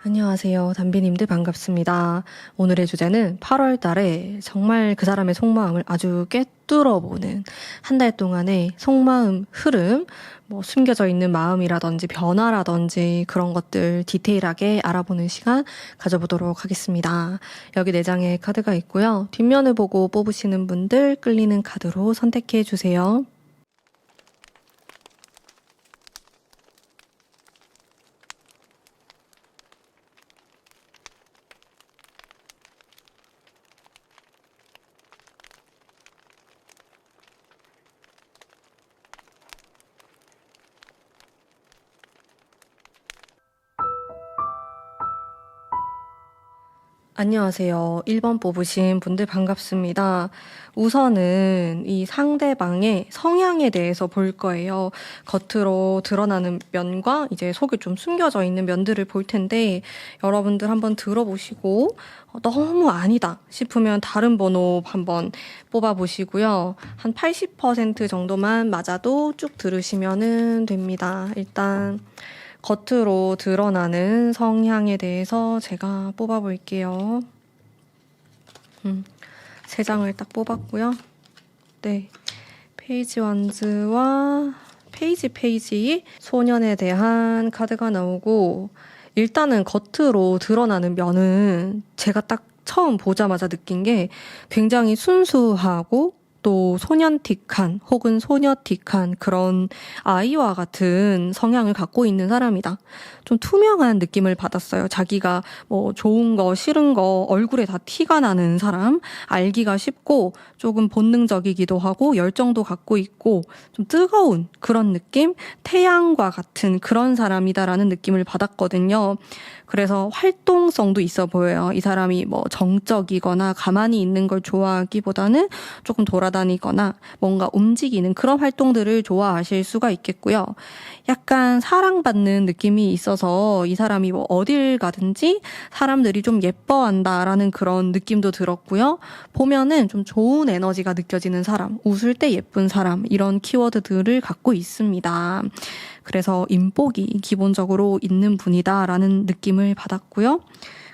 안녕하세요. 담비님들 반갑습니다. 오늘의 주제는 8월 달에 정말 그 사람의 속마음을 아주 꿰뚫어보는 한 달 동안의 속마음 흐름, 숨겨져 있는 마음이라든지 변화라든지 그런 것들 디테일하게 알아보는 시간 가져보도록 하겠습니다. 여기 4장의 카드가 있고요. 뒷면을 보고 뽑으시는 분들 끌리는 카드로 선택해 주세요. 안녕하세요. 1번 뽑으신 분들 반갑습니다. 우선은 이 상대방의 성향에 대해서 볼 거예요. 겉으로 드러나는 면과 이제 속에 좀 숨겨져 있는 면들을 볼 텐데 여러분들 한번 들어보시고 너무 아니다 싶으면 다른 번호 한번 뽑아보시고요. 한 80% 정도만 맞아도 쭉 들으시면 됩니다. 일단 겉으로 드러나는 성향에 대해서 제가 뽑아볼게요. 3장을 딱 뽑았고요. 네, 페이지 원즈와 페이지 소년에 대한 카드가 나오고 일단은 겉으로 드러나는 면은 제가 딱 처음 보자마자 느낀 게 굉장히 순수하고 또 소년틱한 혹은 소녀틱한 그런 아이와 같은 성향을 갖고 있는 사람이다. 좀 투명한 느낌을 받았어요. 자기가 좋은 거 싫은 거 얼굴에 다 티가 나는 사람, 알기가 쉽고 조금 본능적이기도 하고 열정도 갖고 있고 좀 뜨거운 그런 느낌, 태양과 같은 그런 사람이다라는 느낌을 받았거든요. 그래서 활동성도 있어 보여요. 이 사람이 정적이거나 가만히 있는 걸 좋아하기보다는 조금 돌아다니거나 뭔가 움직이는 그런 활동들을 좋아하실 수가 있겠고요. 약간 사랑받는 느낌이 있어서 이 사람이 어딜 가든지 사람들이 좀 예뻐한다라는 그런 느낌도 들었고요. 보면은 좀 좋은 에너지가 느껴지는 사람, 웃을 때 예쁜 사람 이런 키워드들을 갖고 있습니다. 그래서 인복이 기본적으로 있는 분이다라는 느낌을 받았고요.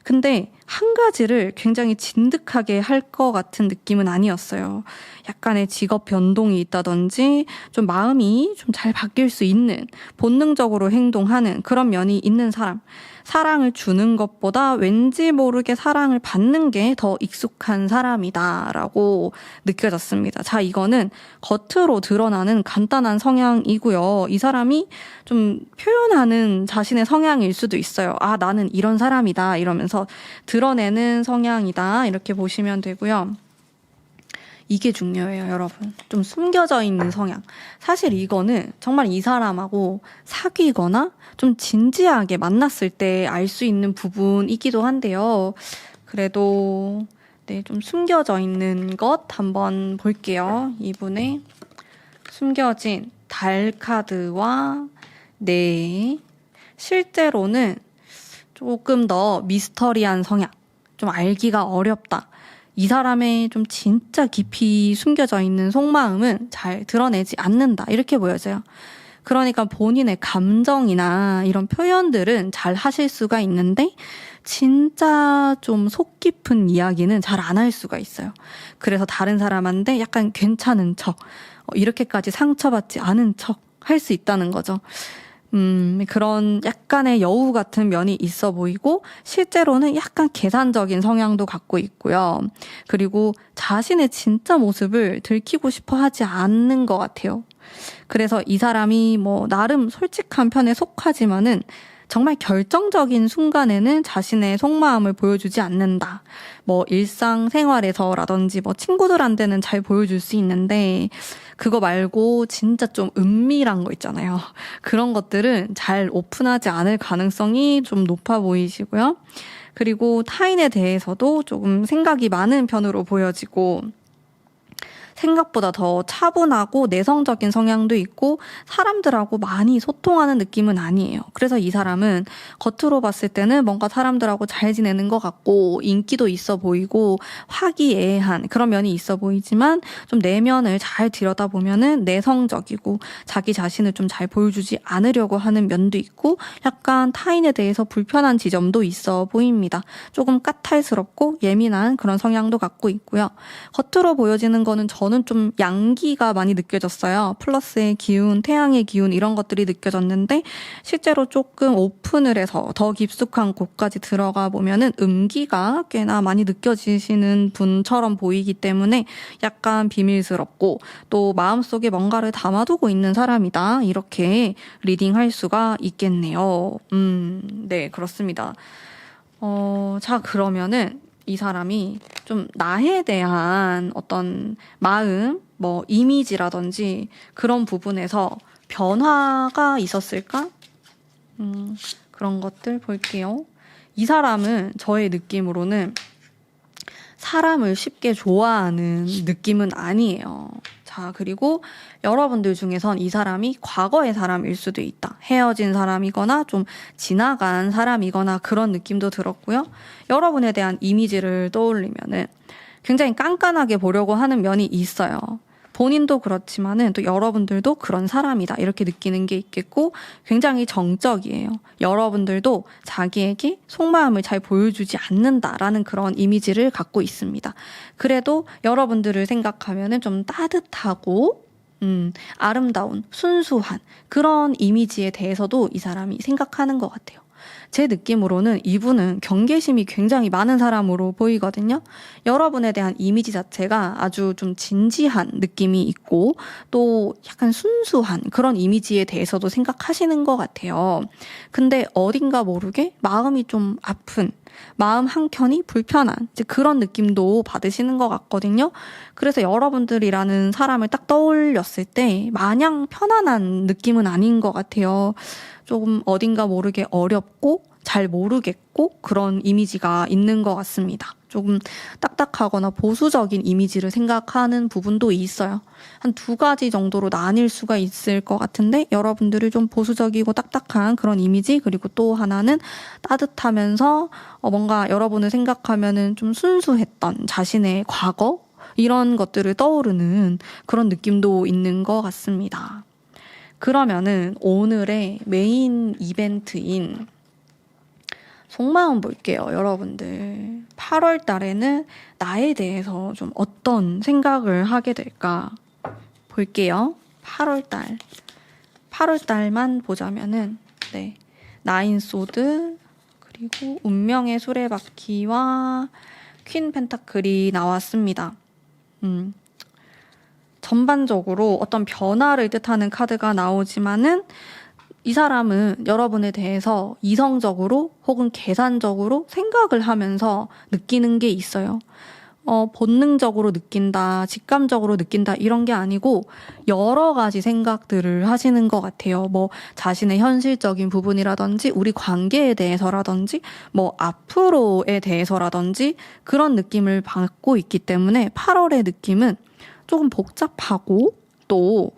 근데 한 가지를 굉장히 진득하게 할 것 같은 느낌은 아니었어요. 약간의 직업 변동이 있다든지 좀 마음이 좀 잘 바뀔 수 있는 본능적으로 행동하는 그런 면이 있는 사람. 사랑을 주는 것보다 왠지 모르게 사랑을 받는 게 더 익숙한 사람이다라고 느껴졌습니다. 자, 이거는 겉으로 드러나는 간단한 성향이고요. 이 사람이 좀 표현하는 자신의 성향일 수도 있어요. 아, 나는 이런 사람이다 이러면서 드러내는 성향이다 이렇게 보시면 되고요. 이게 중요해요, 여러분. 좀 숨겨져 있는 성향. 사실 이거는 정말 이 사람하고 사귀거나 좀 진지하게 만났을 때 알 수 있는 부분이기도 한데요. 그래도 네, 좀 숨겨져 있는 것 한번 볼게요. 이분의 숨겨진 달 카드와 네, 실제로는 조금 더 미스터리한 성향, 좀 알기가 어렵다. 이 사람의 좀 진짜 깊이 숨겨져 있는 속마음은 잘 드러내지 않는다. 이렇게 보여져요. 그러니까 본인의 감정이나 이런 표현들은 잘 하실 수가 있는데 진짜 좀 속 깊은 이야기는 잘 안 할 수가 있어요. 그래서 다른 사람한테 약간 괜찮은 척, 이렇게까지 상처받지 않은 척 할 수 있다는 거죠. 그런 약간의 여우 같은 면이 있어 보이고 실제로는 약간 계산적인 성향도 갖고 있고요. 그리고 자신의 진짜 모습을 들키고 싶어 하지 않는 것 같아요. 그래서 이 사람이 나름 솔직한 편에 속하지만은 정말 결정적인 순간에는 자신의 속마음을 보여주지 않는다. 일상생활에서라든지 친구들한테는 잘 보여줄 수 있는데 그거 말고 진짜 좀 은밀한 거 있잖아요. 그런 것들은 잘 오픈하지 않을 가능성이 좀 높아 보이시고요. 그리고 타인에 대해서도 조금 생각이 많은 편으로 보여지고 생각보다 더 차분하고 내성적인 성향도 있고 사람들하고 많이 소통하는 느낌은 아니에요. 그래서 이 사람은 겉으로 봤을 때는 뭔가 사람들하고 잘 지내는 것 같고 인기도 있어 보이고 화기애애한 그런 면이 있어 보이지만 좀 내면을 잘 들여다보면은 내성적이고 자기 자신을 좀 잘 보여주지 않으려고 하는 면도 있고 약간 타인에 대해서 불편한 지점도 있어 보입니다. 조금 까탈스럽고 예민한 그런 성향도 갖고 있고요. 겉으로 보여지는 거는 저는 좀 양기가 많이 느껴졌어요. 플러스의 기운, 태양의 기운 이런 것들이 느껴졌는데 실제로 조금 오픈을 해서 더 깊숙한 곳까지 들어가 보면은 음기가 꽤나 많이 느껴지시는 분처럼 보이기 때문에 약간 비밀스럽고 또 마음속에 뭔가를 담아두고 있는 사람이다. 이렇게 리딩할 수가 있겠네요. 네, 그렇습니다. 자, 그러면은 이 사람이 좀 나에 대한 어떤 마음, 뭐 이미지라든지 그런 부분에서 변화가 있었을까? 그런 것들 볼게요. 이 사람은 저의 느낌으로는 사람을 쉽게 좋아하는 느낌은 아니에요. 자, 그리고 여러분들 중에선 이 사람이 과거의 사람일 수도 있다. 헤어진 사람이거나 좀 지나간 사람이거나 그런 느낌도 들었고요. 여러분에 대한 이미지를 떠올리면은 굉장히 깐깐하게 보려고 하는 면이 있어요. 본인도 그렇지만은 또 여러분들도 그런 사람이다 이렇게 느끼는 게 있겠고 굉장히 정적이에요. 여러분들도 자기에게 속마음을 잘 보여주지 않는다라는 그런 이미지를 갖고 있습니다. 그래도 여러분들을 생각하면은 좀 따뜻하고 아름다운 순수한 그런 이미지에 대해서도 이 사람이 생각하는 것 같아요. 제 느낌으로는 이분은 경계심이 굉장히 많은 사람으로 보이거든요. 여러분에 대한 이미지 자체가 아주 좀 진지한 느낌이 있고 또 약간 순수한 그런 이미지에 대해서도 생각하시는 것 같아요. 근데 어딘가 모르게 마음이 좀 아픈 마음 한켠이 불편한 이제 그런 느낌도 받으시는 것 같거든요. 그래서 여러분들이라는 사람을 딱 떠올렸을 때 마냥 편안한 느낌은 아닌 것 같아요. 조금 어딘가 모르게 어렵고 잘 모르겠고 그런 이미지가 있는 것 같습니다. 조금 딱딱하거나 보수적인 이미지를 생각하는 부분도 있어요. 한 2가지 정도로 나뉠 수가 있을 것 같은데 여러분들이 좀 보수적이고 딱딱한 그런 이미지 그리고 또 하나는 따뜻하면서 뭔가 여러분을 생각하면은 좀 순수했던 자신의 과거 이런 것들을 떠오르는 그런 느낌도 있는 것 같습니다. 그러면은 오늘의 메인 이벤트인 속마음 볼게요, 여러분들. 8월 달에는 나에 대해서 좀 어떤 생각을 하게 될까 볼게요. 8월 달. 8월 달만 보자면은 네. 나인 소드 그리고 운명의 수레바퀴와 퀸 펜타클이 나왔습니다. 전반적으로 어떤 변화를 뜻하는 카드가 나오지만은 이 사람은 여러분에 대해서 이성적으로 혹은 계산적으로 생각을 하면서 느끼는 게 있어요. 본능적으로 느낀다, 직감적으로 느낀다 이런 게 아니고 여러 가지 생각들을 하시는 것 같아요. 뭐 자신의 현실적인 부분이라든지 우리 관계에 대해서라든지 뭐 앞으로에 대해서라든지 그런 느낌을 받고 있기 때문에 8월의 느낌은 조금 복잡하고 또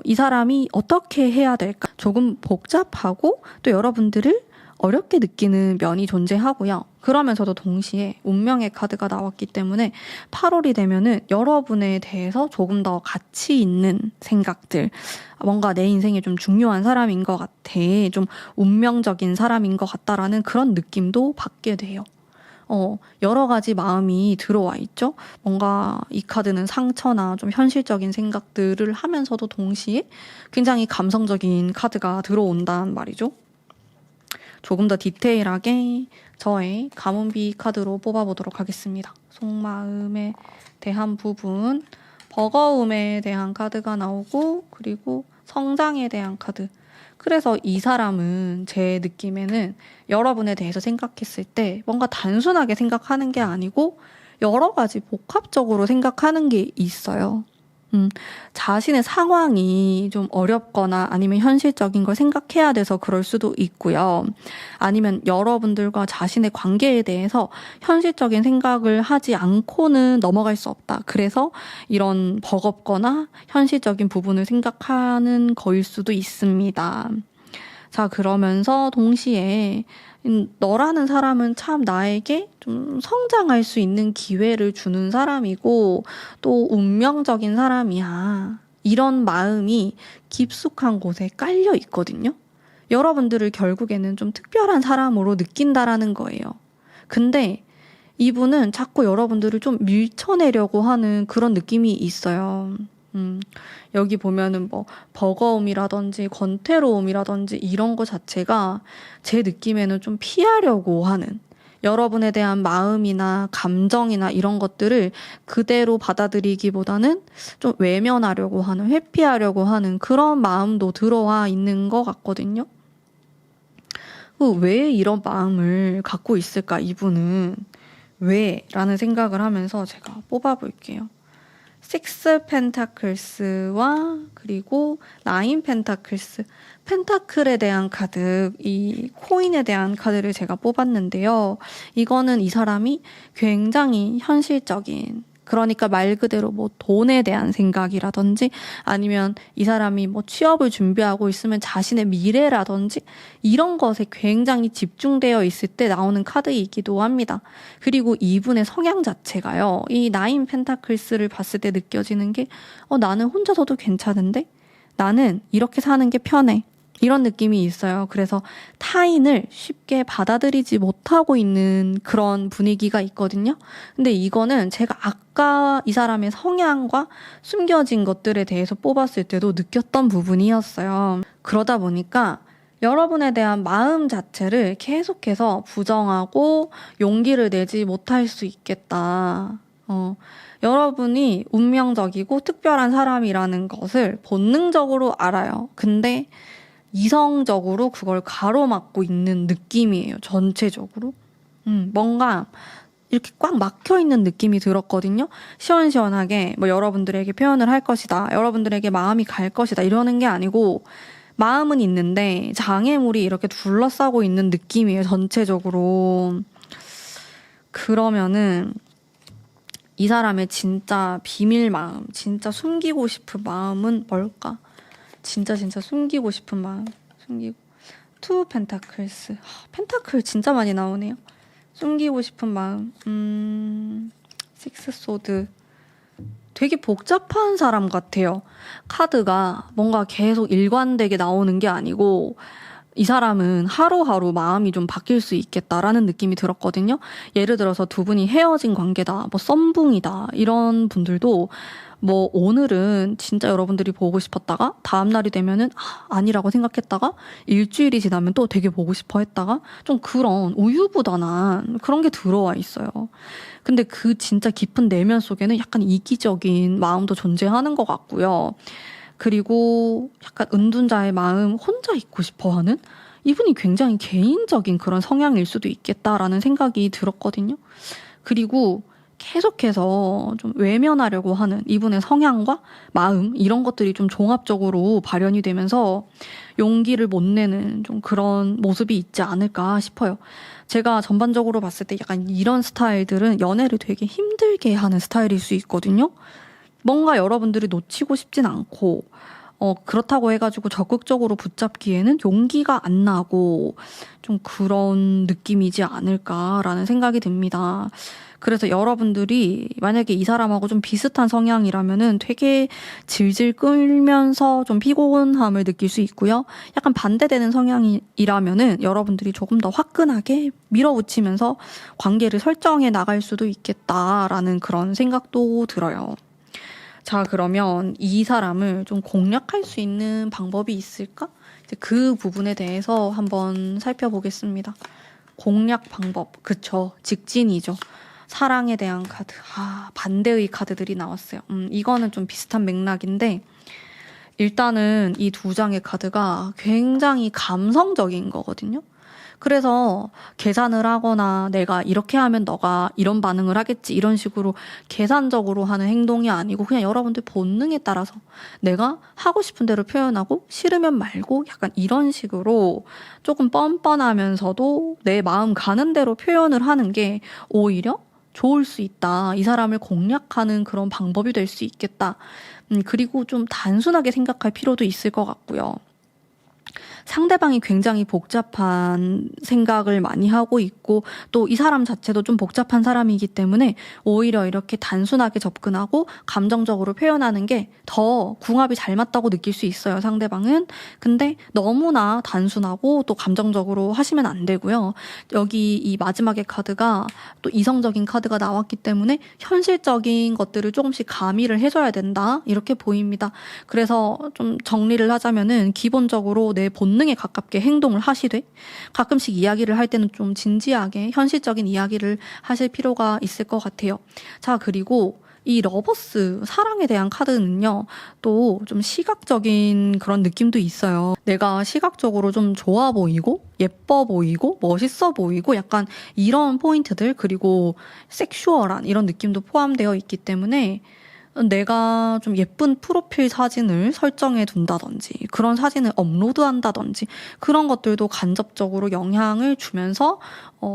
이 사람이 어떻게 해야 될까? 조금 복잡하고 또 여러분들을 어렵게 느끼는 면이 존재하고요. 그러면서도 동시에 운명의 카드가 나왔기 때문에 8월이 되면은 여러분에 대해서 조금 더 가치 있는 생각들, 뭔가 내 인생에 좀 중요한 사람인 것 같아, 좀 운명적인 사람인 것 같다라는 그런 느낌도 받게 돼요. 여러 가지 마음이 들어와 있죠. 뭔가 이 카드는 상처나 좀 현실적인 생각들을 하면서도 동시에 굉장히 감성적인 카드가 들어온단 말이죠. 조금 더 디테일하게 저의 가문비 카드로 뽑아보도록 하겠습니다. 속마음에 대한 부분, 버거움에 대한 카드가 나오고 그리고 성장에 대한 카드. 그래서 이 사람은 제 느낌에는 여러분에 대해서 생각했을 때 뭔가 단순하게 생각하는 게 아니고 여러 가지 복합적으로 생각하는 게 있어요. 자신의 상황이 좀 어렵거나 아니면 현실적인 걸 생각해야 돼서 그럴 수도 있고요. 아니면 여러분들과 자신의 관계에 대해서 현실적인 생각을 하지 않고는 넘어갈 수 없다. 그래서 이런 버겁거나 현실적인 부분을 생각하는 거일 수도 있습니다. 자, 그러면서 동시에 너라는 사람은 참 나에게 좀 성장할 수 있는 기회를 주는 사람이고 또 운명적인 사람이야. 이런 마음이 깊숙한 곳에 깔려 있거든요. 여러분들을 결국에는 좀 특별한 사람으로 느낀다라는 거예요. 근데 이분은 자꾸 여러분들을 좀 밀쳐내려고 하는 그런 느낌이 있어요. 여기 보면은 뭐 버거움이라든지 권태로움이라든지 이런 거 자체가 제 느낌에는 좀 피하려고 하는, 여러분에 대한 마음이나 감정이나 이런 것들을 그대로 받아들이기보다는 좀 외면하려고 하는, 회피하려고 하는 그런 마음도 들어와 있는 것 같거든요. 왜 이런 마음을 갖고 있을까, 이분은? 왜? 라는 생각을 하면서 제가 뽑아볼게요. 6 펜타클스와 그리고 9 펜타클스. 펜타클에 대한 카드, 이 코인에 대한 카드를 제가 뽑았는데요. 이거는 이 사람이 굉장히 현실적인, 그러니까 말 그대로 뭐 돈에 대한 생각이라든지 아니면 이 사람이 뭐 취업을 준비하고 있으면 자신의 미래라든지 이런 것에 굉장히 집중되어 있을 때 나오는 카드이기도 합니다. 그리고 이분의 성향 자체가요. 이 9 펜타클스를 봤을 때 느껴지는 게 나는 혼자서도 괜찮은데? 나는 이렇게 사는 게 편해. 이런 느낌이 있어요. 그래서 타인을 쉽게 받아들이지 못하고 있는 그런 분위기가 있거든요. 근데 이거는 제가 아까 이 사람의 성향과 숨겨진 것들에 대해서 뽑았을 때도 느꼈던 부분이었어요. 그러다 보니까 여러분에 대한 마음 자체를 계속해서 부정하고 용기를 내지 못할 수 있겠다. 여러분이 운명적이고 특별한 사람이라는 것을 본능적으로 알아요. 근데 이성적으로 그걸 가로막고 있는 느낌이에요. 전체적으로. 뭔가 이렇게 꽉 막혀 있는 느낌이 들었거든요. 시원시원하게 뭐 여러분들에게 표현을 할 것이다. 여러분들에게 마음이 갈 것이다. 이러는 게 아니고 마음은 있는데 장애물이 이렇게 둘러싸고 있는 느낌이에요. 전체적으로. 그러면은 이 사람의 진짜 비밀 마음, 진짜 숨기고 싶은 마음은 뭘까? 진짜 숨기고 싶은 마음. 숨기고. 2 펜타클스. 펜타클 진짜 많이 나오네요. 숨기고 싶은 마음. 6 소드. 되게 복잡한 사람 같아요. 카드가 뭔가 계속 일관되게 나오는 게 아니고 이 사람은 하루하루 마음이 좀 바뀔 수 있겠다라는 느낌이 들었거든요. 예를 들어서 두 분이 헤어진 관계다, 뭐 썸붕이다 이런 분들도 뭐 오늘은 진짜 여러분들이 보고 싶었다가 다음날이 되면은 아니라고 생각했다가 일주일이 지나면 또 되게 보고 싶어 했다가 좀 그런 우유부단한 그런 게 들어와 있어요. 근데 그 진짜 깊은 내면 속에는 약간 이기적인 마음도 존재하는 것 같고요. 그리고 약간 은둔자의 마음, 혼자 있고 싶어 하는? 이분이 굉장히 개인적인 그런 성향일 수도 있겠다라는 생각이 들었거든요. 그리고 계속해서 좀 외면하려고 하는 이분의 성향과 마음, 이런 것들이 좀 종합적으로 발현이 되면서 용기를 못 내는 좀 그런 모습이 있지 않을까 싶어요. 제가 전반적으로 봤을 때 약간 이런 스타일들은 연애를 되게 힘들게 하는 스타일일 수 있거든요. 뭔가 여러분들이 놓치고 싶진 않고 그렇다고 해가지고 적극적으로 붙잡기에는 용기가 안 나고 좀 그런 느낌이지 않을까라는 생각이 듭니다. 그래서 여러분들이 만약에 이 사람하고 좀 비슷한 성향이라면은 되게 질질 끌면서 좀 피곤함을 느낄 수 있고요. 약간 반대되는 성향이라면은 여러분들이 조금 더 화끈하게 밀어붙이면서 관계를 설정해 나갈 수도 있겠다라는 그런 생각도 들어요. 자, 그러면 이 사람을 좀 공략할 수 있는 방법이 있을까? 이제 그 부분에 대해서 한번 살펴보겠습니다. 공략 방법. 그쵸. 직진이죠. 사랑에 대한 카드. 반대의 카드들이 나왔어요. 이거는 좀 비슷한 맥락인데 일단은 이 두 장의 카드가 굉장히 감성적인 거거든요. 그래서 계산을 하거나 내가 이렇게 하면 너가 이런 반응을 하겠지 이런 식으로 계산적으로 하는 행동이 아니고 그냥 여러분들 본능에 따라서 내가 하고 싶은 대로 표현하고 싫으면 말고 약간 이런 식으로 조금 뻔뻔하면서도 내 마음 가는 대로 표현을 하는 게 오히려 좋을 수 있다. 이 사람을 공략하는 그런 방법이 될 수 있겠다. 그리고 좀 단순하게 생각할 필요도 있을 것 같고요. 상대방이 굉장히 복잡한 생각을 많이 하고 있고 또 이 사람 자체도 좀 복잡한 사람이기 때문에 오히려 이렇게 단순하게 접근하고 감정적으로 표현하는 게 더 궁합이 잘 맞다고 느낄 수 있어요, 상대방은. 근데 너무나 단순하고 또 감정적으로 하시면 안 되고요. 여기 이 마지막의 카드가 또 이성적인 카드가 나왔기 때문에 현실적인 것들을 조금씩 가미를 해줘야 된다. 이렇게 보입니다. 그래서 좀 정리를 하자면은 기본적으로 내 본능에 가깝게 행동을 하시되 가끔씩 이야기를 할 때는 좀 진지하게 현실적인 이야기를 하실 필요가 있을 것 같아요. 자, 그리고 이 러버스 사랑에 대한 카드는요, 또 좀 시각적인 그런 느낌도 있어요. 내가 시각적으로 좀 좋아 보이고 예뻐 보이고 멋있어 보이고 약간 이런 포인트들 그리고 섹슈얼한 이런 느낌도 포함되어 있기 때문에 내가 좀 예쁜 프로필 사진을 설정해 둔다든지 그런 사진을 업로드한다든지 그런 것들도 간접적으로 영향을 주면서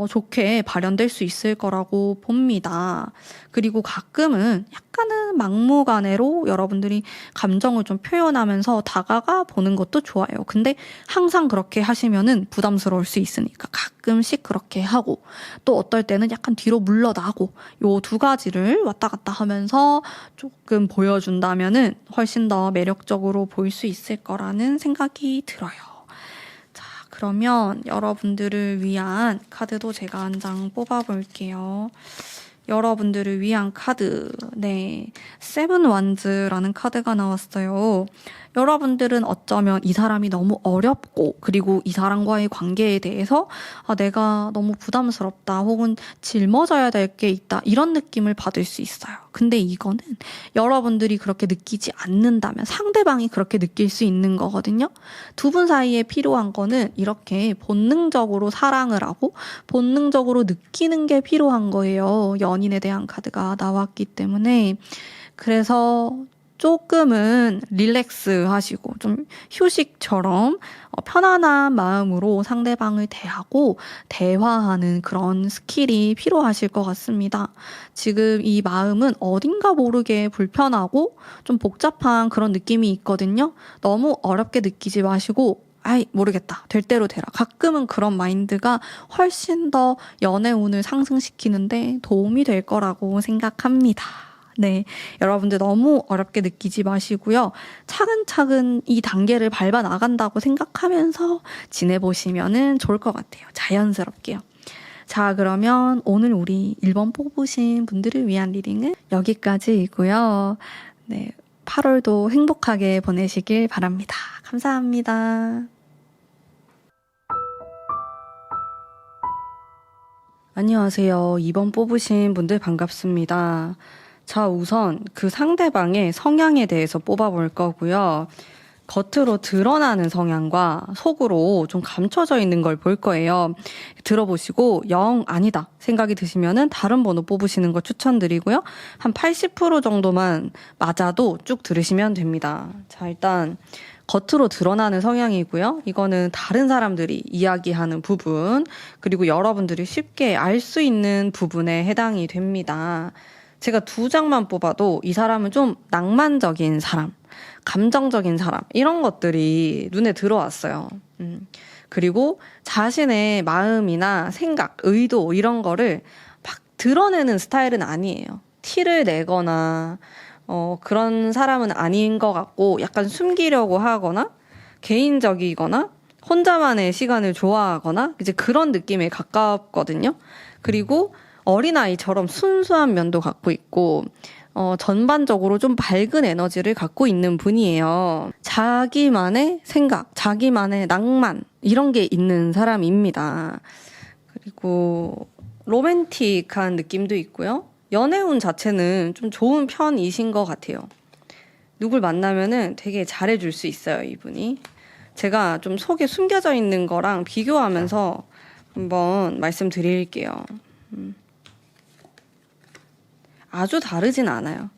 좋게 발현될 수 있을 거라고 봅니다. 그리고 가끔은 약간은 막무가내로 여러분들이 감정을 좀 표현하면서 다가가 보는 것도 좋아요. 근데 항상 그렇게 하시면은 부담스러울 수 있으니까 가끔씩 그렇게 하고 또 어떨 때는 약간 뒤로 물러나고 요 두 가지를 왔다 갔다 하면서 조금 보여준다면은 훨씬 더 매력적으로 보일 수 있을 거라는 생각이 들어요. 자, 그러면 여러분들을 위한 카드도 제가 한 장 뽑아볼게요. 여러분들을 위한 카드, 네, 세븐 완즈라는 카드가 나왔어요. 여러분들은 어쩌면 이 사람이 너무 어렵고 그리고 이 사람과의 관계에 대해서 내가 너무 부담스럽다 혹은 짊어져야 될 게 있다 이런 느낌을 받을 수 있어요. 근데 이거는 여러분들이 그렇게 느끼지 않는다면 상대방이 그렇게 느낄 수 있는 거거든요. 두 분 사이에 필요한 거는 이렇게 본능적으로 사랑을 하고 본능적으로 느끼는 게 필요한 거예요. 연인에 대한 카드가 나왔기 때문에. 그래서 조금은 릴렉스 하시고 좀 휴식처럼 편안한 마음으로 상대방을 대하고 대화하는 그런 스킬이 필요하실 것 같습니다. 지금 이 마음은 어딘가 모르게 불편하고 좀 복잡한 그런 느낌이 있거든요. 너무 어렵게 느끼지 마시고 아이 모르겠다 될 대로 되라. 가끔은 그런 마인드가 훨씬 더 연애운을 상승시키는데 도움이 될 거라고 생각합니다. 네, 여러분들 너무 어렵게 느끼지 마시고요. 차근차근 이 단계를 밟아 나간다고 생각하면서 지내보시면 좋을 것 같아요. 자연스럽게요. 자, 그러면 오늘 우리 1번 뽑으신 분들을 위한 리딩은 여기까지이고요. 네, 8월도 행복하게 보내시길 바랍니다. 감사합니다. 안녕하세요. 2번 뽑으신 분들 반갑습니다. 자, 우선 그 상대방의 성향에 대해서 뽑아볼 거고요. 겉으로 드러나는 성향과 속으로 좀 감춰져 있는 걸 볼 거예요. 들어보시고 영 아니다 생각이 드시면은 다른 번호 뽑으시는 거 추천드리고요. 한 80% 정도만 맞아도 쭉 들으시면 됩니다. 자, 일단 겉으로 드러나는 성향이고요. 이거는 다른 사람들이 이야기하는 부분, 그리고 여러분들이 쉽게 알 수 있는 부분에 해당이 됩니다. 제가 2장만 뽑아도 이 사람은 좀 낭만적인 사람, 감정적인 사람 이런 것들이 눈에 들어왔어요. 그리고 자신의 마음이나 생각, 의도 이런 거를 막 드러내는 스타일은 아니에요. 티를 내거나 그런 사람은 아닌 것 같고 약간 숨기려고 하거나 개인적이거나 혼자만의 시간을 좋아하거나 이제 그런 느낌에 가깝거든요. 그리고 어린아이처럼 순수한 면도 갖고 있고 전반적으로 좀 밝은 에너지를 갖고 있는 분이에요. 자기만의 생각, 자기만의 낭만 이런 게 있는 사람입니다. 그리고 로맨틱한 느낌도 있고요. 연애운 자체는 좀 좋은 편이신 것 같아요. 누굴 만나면은 되게 잘해줄 수 있어요, 이분이. 제가 좀 속에 숨겨져 있는 거랑 비교하면서 한번 말씀드릴게요. 아주 다르진 않아요.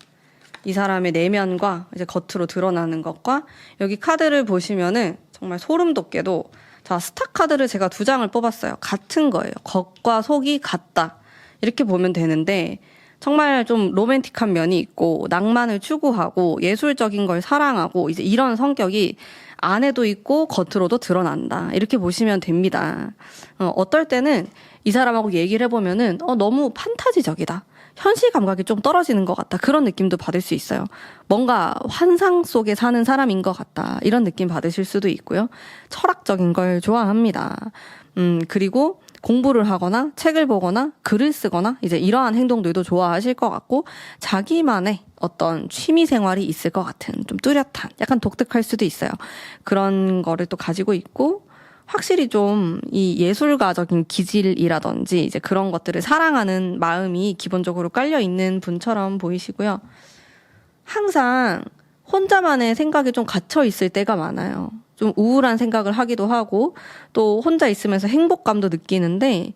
이 사람의 내면과 이제 겉으로 드러나는 것과 여기 카드를 보시면은 정말 소름 돋게도 자, 스타 카드를 제가 2장을 뽑았어요. 같은 거예요. 겉과 속이 같다. 이렇게 보면 되는데 정말 좀 로맨틱한 면이 있고 낭만을 추구하고 예술적인 걸 사랑하고 이제 이런 성격이 안에도 있고 겉으로도 드러난다. 이렇게 보시면 됩니다. 어떨 때는 이 사람하고 얘기를 해보면은 너무 판타지적이다. 현실 감각이 좀 떨어지는 것 같다. 그런 느낌도 받을 수 있어요. 뭔가 환상 속에 사는 사람인 것 같다. 이런 느낌 받으실 수도 있고요. 철학적인 걸 좋아합니다. 그리고 공부를 하거나 책을 보거나 글을 쓰거나 이제 이러한 행동들도 좋아하실 것 같고 자기만의 어떤 취미 생활이 있을 것 같은 좀 뚜렷한 약간 독특할 수도 있어요. 그런 거를 또 가지고 있고 확실히 좀 이 예술가적인 기질이라든지 이제 그런 것들을 사랑하는 마음이 기본적으로 깔려 있는 분처럼 보이시고요. 항상 혼자만의 생각에 좀 갇혀 있을 때가 많아요. 좀 우울한 생각을 하기도 하고 또 혼자 있으면서 행복감도 느끼는데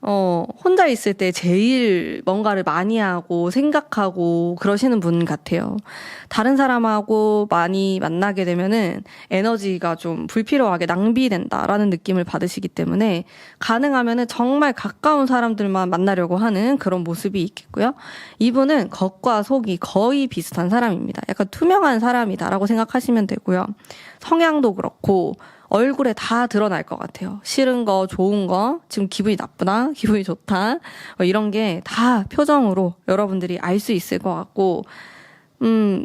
혼자 있을 때 제일 뭔가를 많이 하고 생각하고 그러시는 분 같아요. 다른 사람하고 많이 만나게 되면은 에너지가 좀 불필요하게 낭비된다라는 느낌을 받으시기 때문에 가능하면은 정말 가까운 사람들만 만나려고 하는 그런 모습이 있겠고요. 이분은 겉과 속이 거의 비슷한 사람입니다. 약간 투명한 사람이다라고 생각하시면 되고요. 성향도 그렇고 얼굴에 다 드러날 것 같아요. 싫은 거, 좋은 거, 지금 기분이 나쁘다, 기분이 좋다, 이런 게 다 표정으로 여러분들이 알 수 있을 것 같고,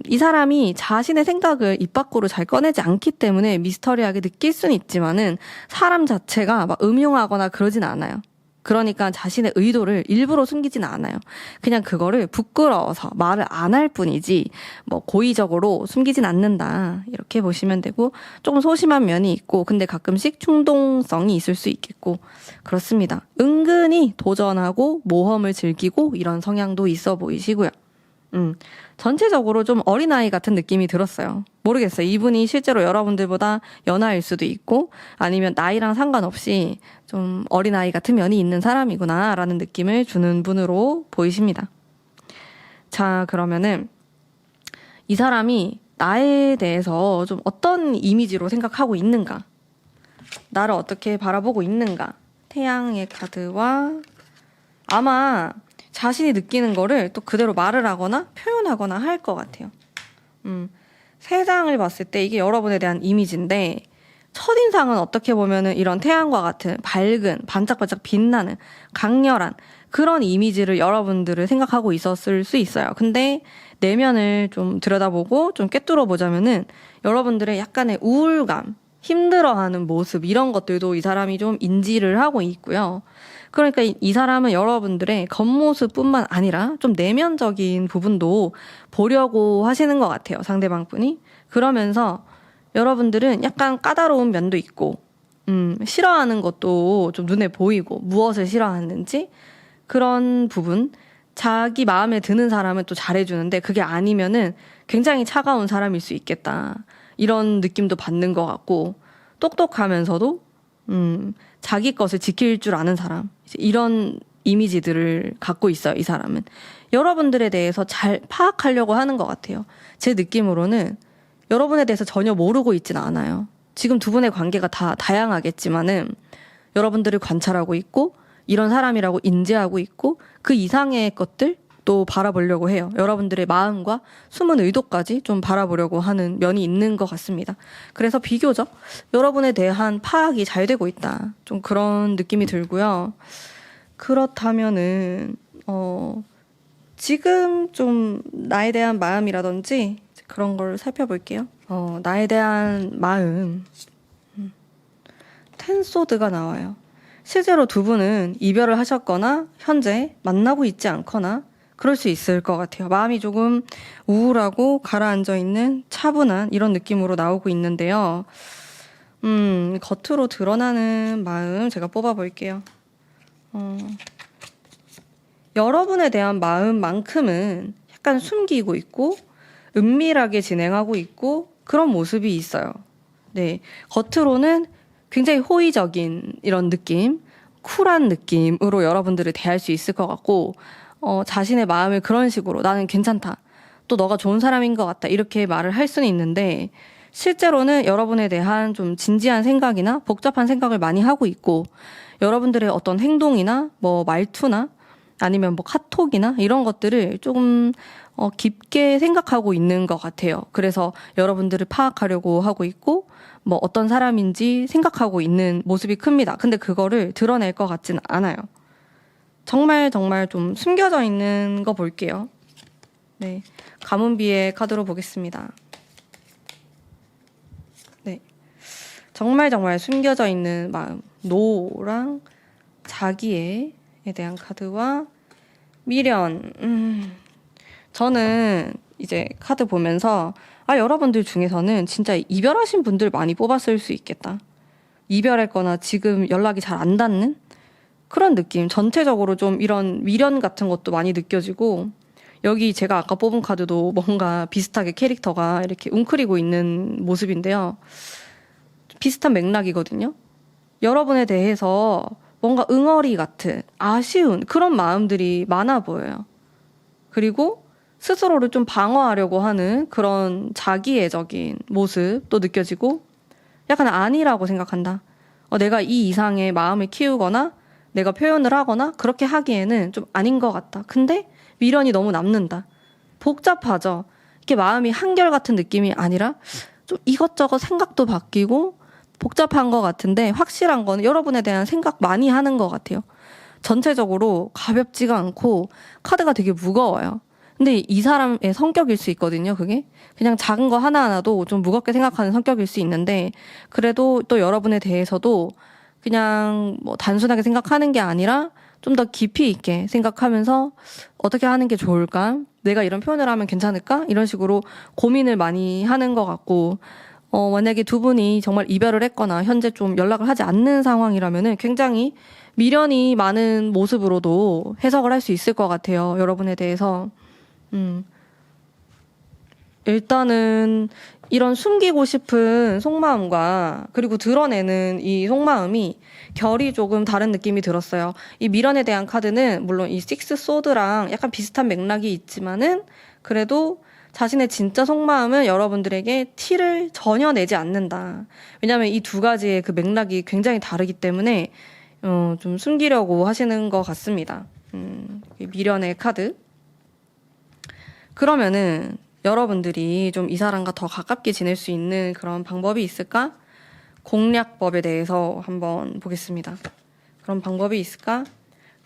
이 사람이 자신의 생각을 입 밖으로 잘 꺼내지 않기 때문에 미스터리하게 느낄 수는 있지만은 사람 자체가 막 음흉하거나 그러진 않아요. 그러니까 자신의 의도를 일부러 숨기진 않아요. 그냥 그거를 부끄러워서 말을 안 할 뿐이지 뭐 고의적으로 숨기진 않는다. 이렇게 보시면 되고 조금 소심한 면이 있고 근데 가끔씩 충동성이 있을 수 있겠고 그렇습니다. 은근히 도전하고 모험을 즐기고 이런 성향도 있어 보이시고요. 전체적으로 좀 어린아이 같은 느낌이 들었어요. 모르겠어요. 이분이 실제로 여러분들보다 연하일 수도 있고 아니면 나이랑 상관없이 좀 어린아이 같은 면이 있는 사람이구나 라는 느낌을 주는 분으로 보이십니다. 자, 그러면은 이 사람이 나에 대해서 좀 어떤 이미지로 생각하고 있는가? 나를 어떻게 바라보고 있는가? 태양의 카드와 아마 자신이 느끼는 거를 또 그대로 말을 하거나 표현하거나 할 것 같아요. 세상을 봤을 때 이게 여러분에 대한 이미지인데 첫인상은 어떻게 보면은 이런 태양과 같은 밝은 반짝반짝 빛나는 강렬한 그런 이미지를 여러분들을 생각하고 있었을 수 있어요. 근데 내면을 좀 들여다보고 좀 꿰뚫어 보자면은 여러분들의 약간의 우울감, 힘들어하는 모습 이런 것들도 이 사람이 좀 인지를 하고 있고요. 그러니까 이 사람은 여러분들의 겉모습뿐만 아니라 좀 내면적인 부분도 보려고 하시는 것 같아요. 상대방 분이. 그러면서 여러분들은 약간 까다로운 면도 있고 싫어하는 것도 좀 눈에 보이고 무엇을 싫어하는지 그런 부분 자기 마음에 드는 사람은 또 잘해주는데 그게 아니면은 굉장히 차가운 사람일 수 있겠다. 이런 느낌도 받는 것 같고 똑똑하면서도 자기 것을 지킬 줄 아는 사람 이런 이미지들을 갖고 있어요. 이 사람은 여러분들에 대해서 잘 파악하려고 하는 것 같아요. 제 느낌으로는 여러분에 대해서 전혀 모르고 있지는 않아요. 지금 두 분의 관계가 다 다양하겠지만은 여러분들을 관찰하고 있고 이런 사람이라고 인지하고 있고 그 이상의 것들 또 바라보려고 해요. 여러분들의 마음과 숨은 의도까지 좀 바라보려고 하는 면이 있는 것 같습니다. 그래서 비교적 여러분에 대한 파악이 잘 되고 있다. 좀 그런 느낌이 들고요. 그렇다면은 지금 좀 나에 대한 마음이라든지 그런 걸 살펴볼게요. 나에 대한 마음. 텐소드가 나와요. 실제로 두 분은 이별을 하셨거나 현재 만나고 있지 않거나 그럴 수 있을 것 같아요. 마음이 조금 우울하고 가라앉아 있는 차분한 이런 느낌으로 나오고 있는데요. 겉으로 드러나는 마음 제가 뽑아볼게요. 여러분에 대한 마음만큼은 약간 숨기고 있고 은밀하게 진행하고 있고 그런 모습이 있어요. 네, 겉으로는 굉장히 호의적인 이런 느낌, 쿨한 느낌으로 여러분들을 대할 수 있을 것 같고, 자신의 마음을 그런 식으로 나는 괜찮다. 또 너가 좋은 사람인 것 같다. 이렇게 말을 할 수는 있는데, 실제로는 여러분에 대한 좀 진지한 생각이나 복잡한 생각을 많이 하고 있고, 여러분들의 어떤 행동이나 뭐 말투나 아니면 뭐 카톡이나 이런 것들을 조금 깊게 생각하고 있는 것 같아요. 그래서 여러분들을 파악하려고 하고 있고, 뭐 어떤 사람인지 생각하고 있는 모습이 큽니다. 근데 그거를 드러낼 것 같진 않아요. 정말 좀 숨겨져 있는 거 볼게요. 네, 가문비의 카드로 보겠습니다. 네, 정말 숨겨져 있는 마음. 노랑 자기애에 대한 카드와 미련. 저는 이제 카드 보면서 여러분들 중에서는 진짜 이별하신 분들 많이 뽑았을 수 있겠다. 이별했거나 지금 연락이 잘 안 닿는 그런 느낌. 전체적으로 좀 이런 미련 같은 것도 많이 느껴지고, 여기 제가 아까 뽑은 카드도 뭔가 비슷하게 캐릭터가 이렇게 웅크리고 있는 모습인데요. 비슷한 맥락이거든요. 여러분에 대해서 뭔가 응어리 같은 아쉬운 그런 마음들이 많아 보여요. 그리고 스스로를 좀 방어하려고 하는 그런 자기애적인 모습도 느껴지고, 약간 아니라고 생각한다. 내가 이 이상의 마음을 키우거나 내가 표현을 하거나 그렇게 하기에는 좀 아닌 것 같다. 근데 미련이 너무 남는다. 복잡하죠. 이렇게 마음이 한결같은 느낌이 아니라 좀 이것저것 생각도 바뀌고 복잡한 것 같은데, 확실한 건 여러분에 대한 생각 많이 하는 것 같아요. 전체적으로 가볍지가 않고 카드가 되게 무거워요. 근데 이 사람의 성격일 수 있거든요, 그게. 그냥 작은 거 하나하나도 좀 무겁게 생각하는 성격일 수 있는데, 그래도 또 여러분에 대해서도 그냥 뭐 단순하게 생각하는 게 아니라 좀 더 깊이 있게 생각하면서 어떻게 하는 게 좋을까? 내가 이런 표현을 하면 괜찮을까? 이런 식으로 고민을 많이 하는 것 같고, 만약에 두 분이 정말 이별을 했거나 현재 좀 연락을 하지 않는 상황이라면은 굉장히 미련이 많은 모습으로도 해석을 할 수 있을 것 같아요, 여러분에 대해서. 일단은 이런 숨기고 싶은 속마음과 그리고 드러내는 이 속마음이 결이 조금 다른 느낌이 들었어요. 이 미련에 대한 카드는 물론 이 식스 소드랑 약간 비슷한 맥락이 있지만은 그래도 자신의 진짜 속마음은 여러분들에게 티를 전혀 내지 않는다. 왜냐하면 이 두 가지의 그 맥락이 굉장히 다르기 때문에 좀 숨기려고 하시는 것 같습니다. 미련의 카드. 그러면은 여러분들이 좀 이 사람과 더 가깝게 지낼 수 있는 그런 방법이 있을까? 공략법에 대해서 한번 보겠습니다. 그런 방법이 있을까?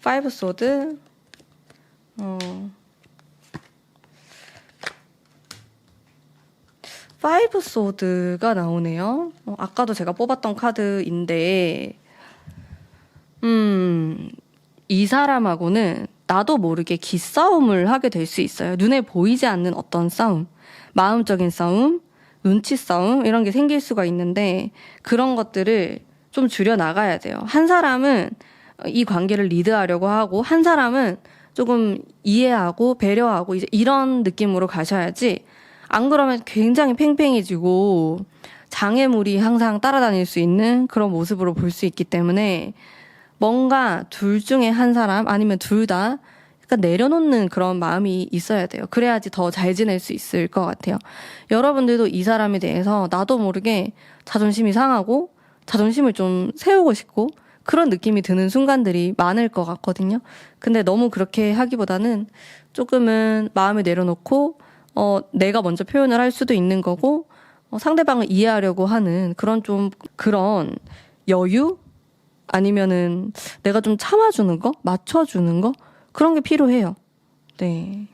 5 소드, 5 소드가 나오네요. 아까도 제가 뽑았던 카드인데, 이 사람하고는 나도 모르게 기싸움을 하게 될 수 있어요. 눈에 보이지 않는 어떤 싸움, 마음적인 싸움, 눈치 싸움 이런 게 생길 수가 있는데, 그런 것들을 좀 줄여 나가야 돼요. 한 사람은 이 관계를 리드하려고 하고 한 사람은 조금 이해하고 배려하고 이제 이런 느낌으로 가셔야지, 안 그러면 굉장히 팽팽해지고 장애물이 항상 따라다닐 수 있는 그런 모습으로 볼 수 있기 때문에 뭔가 둘 중에 한 사람 아니면 둘 다 약간 내려놓는 그런 마음이 있어야 돼요. 그래야지 더 잘 지낼 수 있을 것 같아요. 여러분들도 이 사람에 대해서 나도 모르게 자존심이 상하고 자존심을 좀 세우고 싶고 그런 느낌이 드는 순간들이 많을 것 같거든요. 근데 너무 그렇게 하기보다는 조금은 마음을 내려놓고 내가 먼저 표현을 할 수도 있는 거고, 상대방을 이해하려고 하는 그런 여유? 아니면은 내가 좀 참아주는 거? 맞춰주는 거? 그런 게 필요해요. 네.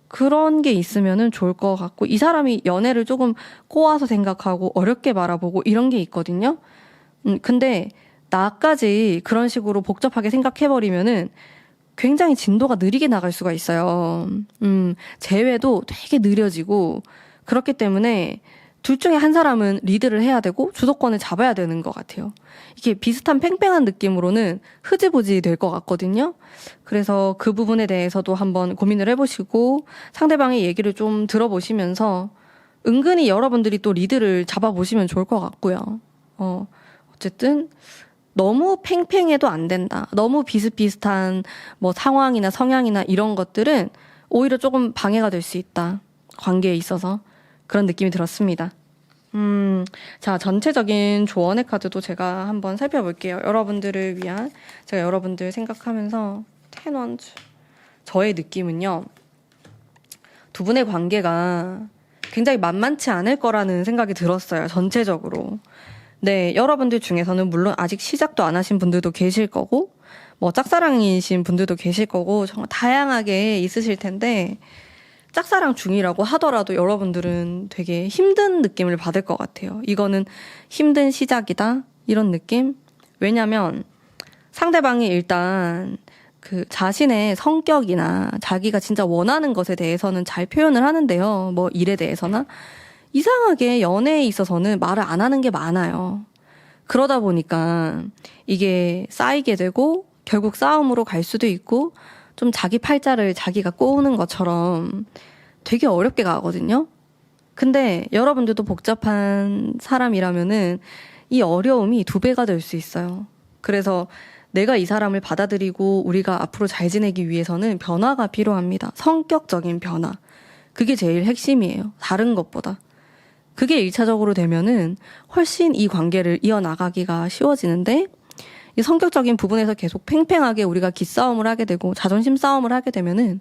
그런 게 있으면은 좋을 것 같고, 이 사람이 연애를 조금 꼬아서 생각하고 어렵게 바라보고 이런 게 있거든요. 근데 나까지 그런 식으로 복잡하게 생각해버리면은 굉장히 진도가 느리게 나갈 수가 있어요. 재회도 되게 느려지고, 그렇기 때문에 둘 중에 한 사람은 리드를 해야 되고 주도권을 잡아야 되는 것 같아요. 이게 비슷한 팽팽한 느낌으로는 흐지부지 될 것 같거든요. 그래서 그 부분에 대해서도 한번 고민을 해보시고 상대방의 얘기를 좀 들어보시면서 은근히 여러분들이 또 리드를 잡아보시면 좋을 것 같고요. 어쨌든 너무 팽팽해도 안 된다. 너무 비슷비슷한 뭐 상황이나 성향이나 이런 것들은 오히려 조금 방해가 될 수 있다. 관계에 있어서. 그런 느낌이 들었습니다. 자, 전체적인 조언의 카드도 제가 한번 살펴볼게요. 여러분들을 위한, 제가 여러분들 생각하면서 10 원즈. 저의 느낌은요, 두 분의 관계가 굉장히 만만치 않을 거라는 생각이 들었어요. 전체적으로. 네, 여러분들 중에서는 물론 아직 시작도 안 하신 분들도 계실 거고, 뭐 짝사랑이신 분들도 계실 거고, 정말 다양하게 있으실 텐데, 짝사랑 중이라고 하더라도 여러분들은 되게 힘든 느낌을 받을 것 같아요. 이거는 힘든 시작이다, 이런 느낌? 왜냐면 상대방이 일단 그 자신의 성격이나 자기가 진짜 원하는 것에 대해서는 잘 표현을 하는데요. 뭐 일에 대해서나. 이상하게 연애에 있어서는 말을 안 하는 게 많아요. 그러다 보니까 이게 쌓이게 되고 결국 싸움으로 갈 수도 있고 좀 자기 팔자를 자기가 꼬우는 것처럼 되게 어렵게 가거든요. 근데 여러분들도 복잡한 사람이라면은 이 어려움이 2배가 될 수 있어요. 그래서 내가 이 사람을 받아들이고 우리가 앞으로 잘 지내기 위해서는 변화가 필요합니다. 성격적인 변화. 그게 제일 핵심이에요. 다른 것보다. 그게 1차적으로 되면은 훨씬 이 관계를 이어나가기가 쉬워지는데 이 성격적인 부분에서 계속 팽팽하게 우리가 기싸움을 하게 되고 자존심 싸움을 하게 되면은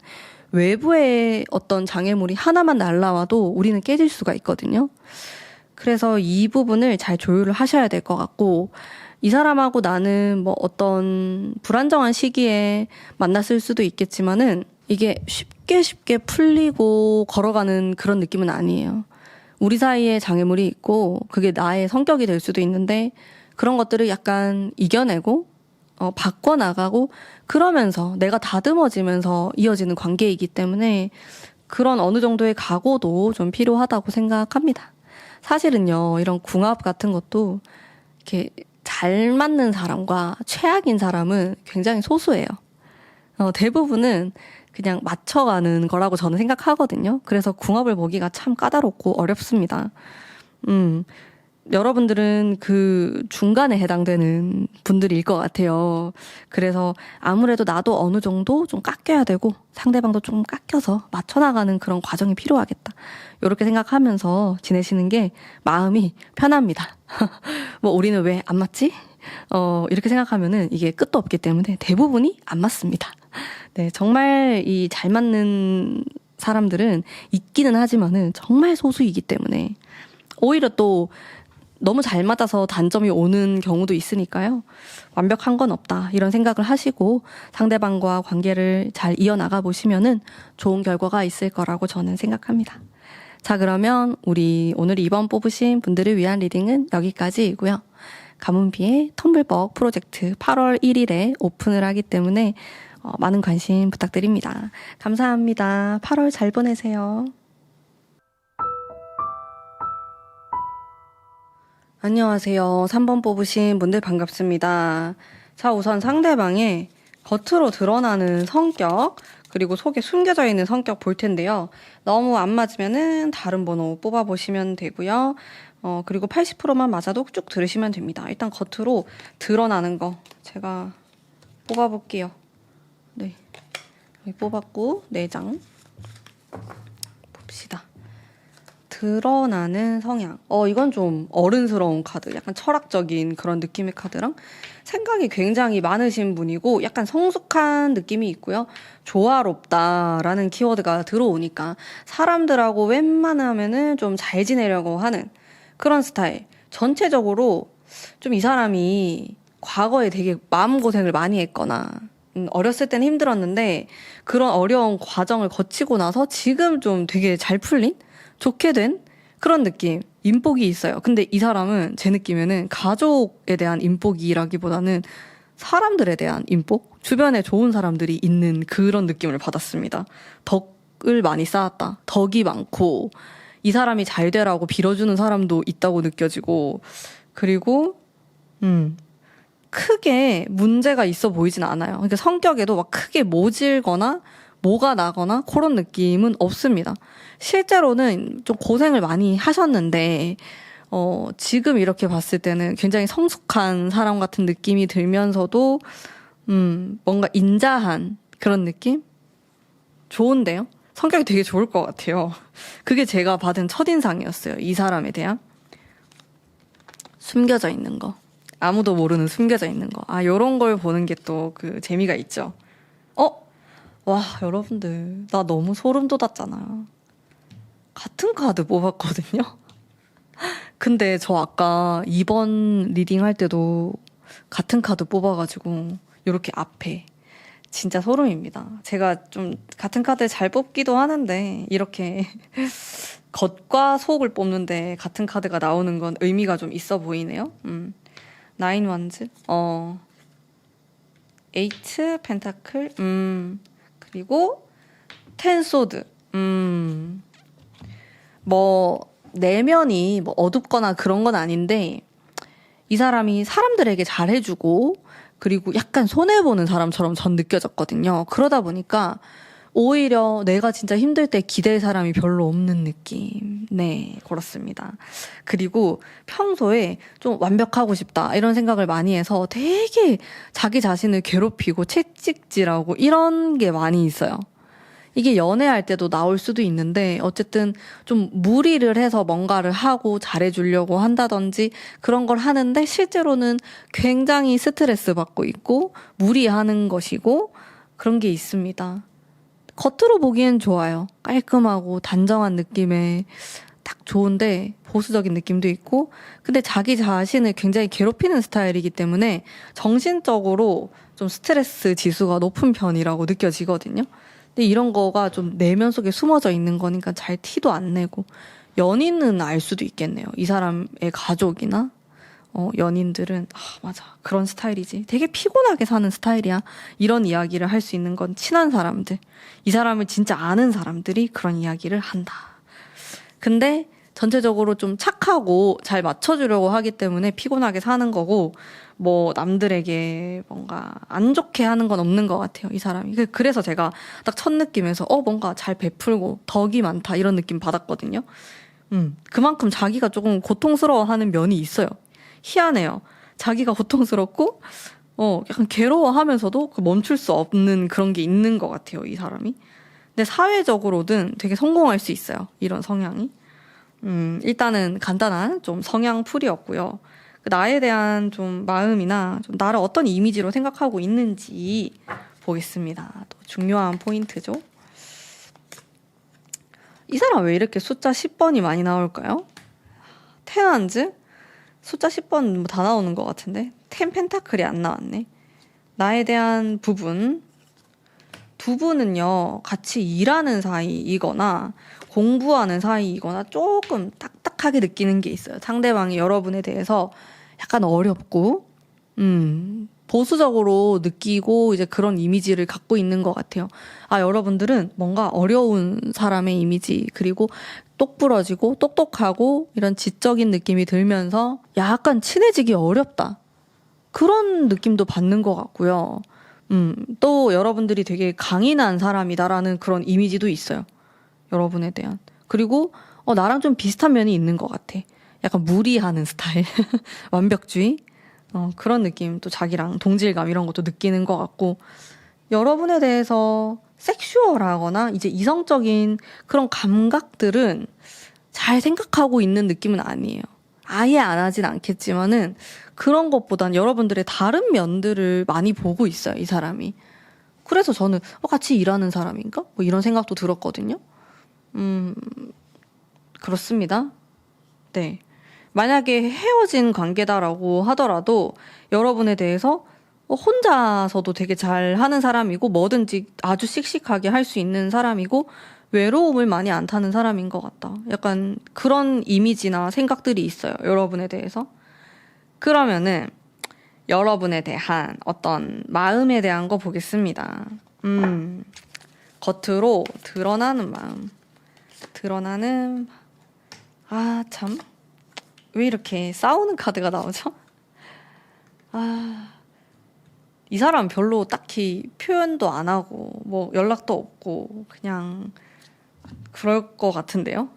외부의 어떤 장애물이 하나만 날라와도 우리는 깨질 수가 있거든요. 그래서 이 부분을 잘 조율을 하셔야 될 것 같고 이 사람하고 나는 뭐 어떤 불안정한 시기에 만났을 수도 있겠지만은 이게 쉽게 풀리고 걸어가는 그런 느낌은 아니에요. 우리 사이에 장애물이 있고 그게 나의 성격이 될 수도 있는데 그런 것들을 약간 이겨내고 바꿔나가고 그러면서 내가 다듬어지면서 이어지는 관계이기 때문에 그런 어느 정도의 각오도 좀 필요하다고 생각합니다. 사실은요, 이런 궁합 같은 것도 이렇게 잘 맞는 사람과 최악인 사람은 굉장히 소수예요. 대부분은 그냥 맞춰가는 거라고 저는 생각하거든요. 그래서 궁합을 보기가 참 까다롭고 어렵습니다. 여러분들은 그 중간에 해당되는 분들일 것 같아요. 그래서 아무래도 나도 어느 정도 좀 깎여야 되고 상대방도 좀 깎여서 맞춰나가는 그런 과정이 필요하겠다. 이렇게 생각하면서 지내시는 게 마음이 편합니다. 뭐 우리는 왜 안 맞지? 이렇게 생각하면은 이게 끝도 없기 때문에 대부분이 안 맞습니다. 네, 정말 이 잘 맞는 사람들은 있기는 하지만은 정말 소수이기 때문에 오히려 또 너무 잘 맞아서 단점이 오는 경우도 있으니까요. 완벽한 건 없다. 이런 생각을 하시고 상대방과 관계를 잘 이어나가 보시면은 좋은 결과가 있을 거라고 저는 생각합니다. 자, 그러면 우리 오늘 2번 뽑으신 분들을 위한 리딩은 여기까지이고요. 가문비의 텀블벅 프로젝트 8월 1일에 오픈을 하기 때문에 많은 관심 부탁드립니다. 감사합니다. 8월 잘 보내세요. 안녕하세요. 3번 뽑으신 분들 반갑습니다. 자, 우선 상대방의 겉으로 드러나는 성격, 그리고 속에 숨겨져 있는 성격 볼 텐데요. 너무 안 맞으면은 다른 번호 뽑아보시면 되고요. 그리고 80%만 맞아도 쭉 들으시면 됩니다. 일단 겉으로 드러나는 거 제가 뽑아볼게요. 네. 여기 뽑았고, 4장. 봅시다. 드러나는 성향. 이건 좀 어른스러운 카드. 약간 철학적인 그런 느낌의 카드랑 생각이 굉장히 많으신 분이고 약간 성숙한 느낌이 있고요. 조화롭다라는 키워드가 들어오니까 사람들하고 웬만하면은 좀 잘 지내려고 하는 그런 스타일. 전체적으로 좀 이 사람이 과거에 되게 마음고생을 많이 했거나 어렸을 때는 힘들었는데 그런 어려운 과정을 거치고 나서 지금 좀 되게 잘 풀린? 좋게 된 그런 느낌, 인복이 있어요. 근데 이 사람은 제 느낌에는 가족에 대한 인복이라기보다는 사람들에 대한 인복? 주변에 좋은 사람들이 있는 그런 느낌을 받았습니다. 덕을 많이 쌓았다. 덕이 많고 이 사람이 잘 되라고 빌어주는 사람도 있다고 느껴지고 그리고 크게 문제가 있어 보이진 않아요. 그러니까 성격에도 막 크게 모질거나 뭐가 나거나 그런 느낌은 없습니다. 실제로는 좀 고생을 많이 하셨는데 지금 이렇게 봤을 때는 굉장히 성숙한 사람 같은 느낌이 들면서도, 뭔가 인자한 그런 느낌? 좋은데요? 성격이 되게 좋을 것 같아요. 그게 제가 받은 첫인상이었어요. 이 사람에 대한. 숨겨져 있는 거. 아무도 모르는 숨겨져 있는 거. 아, 요런 걸 보는 게 또 그 재미가 있죠. 와, 여러분들. 나 너무 소름 돋았잖아. 같은 카드 뽑았거든요? 근데 저 아까 2번 리딩 할 때도 같은 카드 뽑아가지고 요렇게 앞에 진짜 소름입니다. 제가 좀 같은 카드 잘 뽑기도 하는데 이렇게 겉과 속을 뽑는데 같은 카드가 나오는 건 의미가 좀 있어 보이네요. 나인 원즈, 에이트 펜타클, 그리고 텐 소드, 뭐 내면이 뭐 어둡거나 그런 건 아닌데 이 사람이 사람들에게 잘해주고 그리고 약간 손해보는 사람처럼 전 느껴졌거든요. 그러다 보니까 오히려 내가 진짜 힘들 때 기댈 사람이 별로 없는 느낌. 네, 그렇습니다. 그리고 평소에 좀 완벽하고 싶다 이런 생각을 많이 해서 되게 자기 자신을 괴롭히고 채찍질하고 이런 게 많이 있어요. 이게 연애할 때도 나올 수도 있는데 어쨌든 좀 무리를 해서 뭔가를 하고 잘해주려고 한다든지 그런 걸 하는데 실제로는 굉장히 스트레스 받고 있고 무리하는 것이고 그런 게 있습니다. 겉으로 보기엔 좋아요. 깔끔하고 단정한 느낌에 딱 좋은데 보수적인 느낌도 있고 근데 자기 자신을 굉장히 괴롭히는 스타일이기 때문에 정신적으로 좀 스트레스 지수가 높은 편이라고 느껴지거든요. 근데 이런 거가 좀 내면 속에 숨어져 있는 거니까 잘 티도 안 내고 연인은 알 수도 있겠네요. 이 사람의 가족이나 연인들은 맞아 그런 스타일이지. 되게 피곤하게 사는 스타일이야. 이런 이야기를 할 수 있는 건 친한 사람들. 이 사람을 진짜 아는 사람들이 그런 이야기를 한다. 근데 전체적으로 좀 착하고 잘 맞춰주려고 하기 때문에 피곤하게 사는 거고 뭐 남들에게 뭔가 안 좋게 하는 건 없는 것 같아요. 이 사람이. 그래서 제가 딱 첫 느낌에서 뭔가 잘 베풀고 덕이 많다 이런 느낌 받았거든요. 그만큼 자기가 조금 고통스러워하는 면이 있어요. 희한해요. 자기가 고통스럽고 약간 괴로워하면서도 멈출 수 없는 그런 게 있는 것 같아요. 이 사람이. 근데 사회적으로든 되게 성공할 수 있어요. 이런 성향이. 일단은 간단한 좀 성향풀이였고요. 나에 대한 좀 마음이나 좀 나를 어떤 이미지로 생각하고 있는지 보겠습니다. 또 중요한 포인트죠. 이 사람 왜 이렇게 숫자 10번이 많이 나올까요? 테란즈? 숫자 10번 뭐 다 나오는 것 같은데 텐 펜타클이 안 나왔네. 나에 대한 부분 두 분은요 같이 일하는 사이이거나 공부하는 사이이거나 조금 딱딱하게 느끼는 게 있어요. 상대방이 여러분에 대해서 약간 어렵고 보수적으로 느끼고 이제 그런 이미지를 갖고 있는 것 같아요. 여러분들은 뭔가 어려운 사람의 이미지 그리고 똑부러지고 똑똑하고 이런 지적인 느낌이 들면서 약간 친해지기 어렵다. 그런 느낌도 받는 것 같고요. 또 여러분들이 되게 강인한 사람이다라는 그런 이미지도 있어요. 여러분에 대한. 그리고 나랑 좀 비슷한 면이 있는 것 같아. 약간 무리하는 스타일. 완벽주의. 그런 느낌. 또 자기랑 동질감 이런 것도 느끼는 것 같고 여러분에 대해서 섹슈얼하거나 이제 이성적인 그런 감각들은 잘 생각하고 있는 느낌은 아니에요. 아예 안 하진 않겠지만은 그런 것보단 여러분들의 다른 면들을 많이 보고 있어요, 이 사람이. 그래서 저는 같이 일하는 사람인가? 뭐 이런 생각도 들었거든요. 그렇습니다. 네. 만약에 헤어진 관계다라고 하더라도 여러분에 대해서 혼자서도 되게 잘 하는 사람이고 뭐든지 아주 씩씩하게 할 수 있는 사람이고 외로움을 많이 안 타는 사람인 것 같다. 약간 그런 이미지나 생각들이 있어요. 여러분에 대해서. 그러면은 여러분에 대한 어떤 마음에 대한 거 보겠습니다. 겉으로 드러나는 마음. 참. 왜 이렇게 싸우는 카드가 나오죠? 이 사람 별로 딱히 표현도 안 하고 뭐 연락도 없고 그냥 그럴 것 같은데요?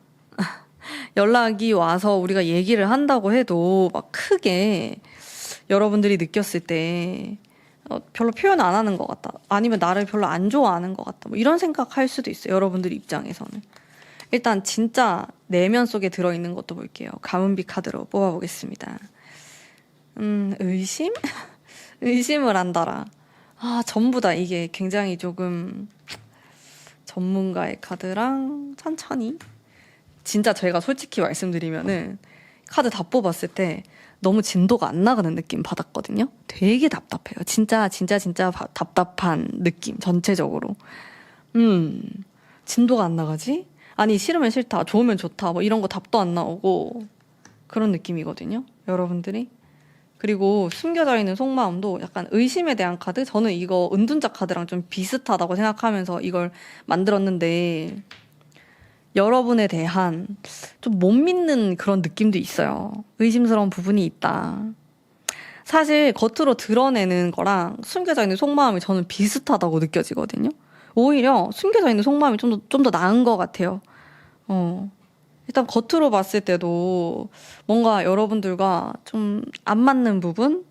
연락이 와서 우리가 얘기를 한다고 해도 막 크게 여러분들이 느꼈을 때 별로 표현 안 하는 것 같다. 아니면 나를 별로 안 좋아하는 것 같다. 뭐 이런 생각할 수도 있어요. 여러분들 입장에서는. 일단 진짜 내면 속에 들어있는 것도 볼게요. 가문비 카드로 뽑아보겠습니다. 의심? 의심을 한다라. 전부 다 이게 굉장히 조금 전문가의 카드랑 천천히. 진짜 저희가 솔직히 말씀드리면은 카드 다 뽑았을 때 너무 진도가 안 나가는 느낌 받았거든요. 되게 답답해요. 진짜 답답한 느낌 전체적으로. 진도가 안 나가지? 아니 싫으면 싫다, 좋으면 좋다, 뭐 이런 거 답도 안 나오고 그런 느낌이거든요. 여러분들이. 그리고 숨겨져 있는 속마음도 약간 의심에 대한 카드? 저는 이거 은둔자 카드랑 좀 비슷하다고 생각하면서 이걸 만들었는데 여러분에 대한 좀 못 믿는 그런 느낌도 있어요. 의심스러운 부분이 있다. 사실 겉으로 드러내는 거랑 숨겨져 있는 속마음이 저는 비슷하다고 느껴지거든요. 오히려 숨겨져 있는 속마음이 좀 더 나은 것 같아요. 일단 겉으로 봤을 때도 뭔가 여러분들과 좀 안 맞는 부분?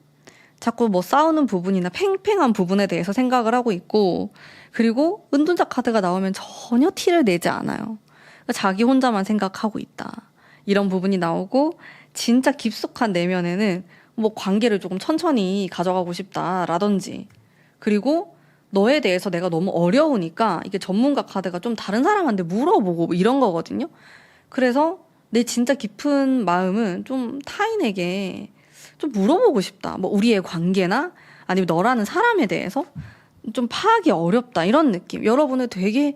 자꾸 뭐 싸우는 부분이나 팽팽한 부분에 대해서 생각을 하고 있고, 그리고 은둔자 카드가 나오면 전혀 티를 내지 않아요. 자기 혼자만 생각하고 있다. 이런 부분이 나오고, 진짜 깊숙한 내면에는 뭐 관계를 조금 천천히 가져가고 싶다라든지, 그리고 너에 대해서 내가 너무 어려우니까 이게 전문가 카드가 좀 다른 사람한테 물어보고 뭐 이런 거거든요. 그래서 내 진짜 깊은 마음은 좀 타인에게 좀 물어보고 싶다. 뭐 우리의 관계나 아니면 너라는 사람에 대해서 좀 파악이 어렵다. 이런 느낌. 여러분을 되게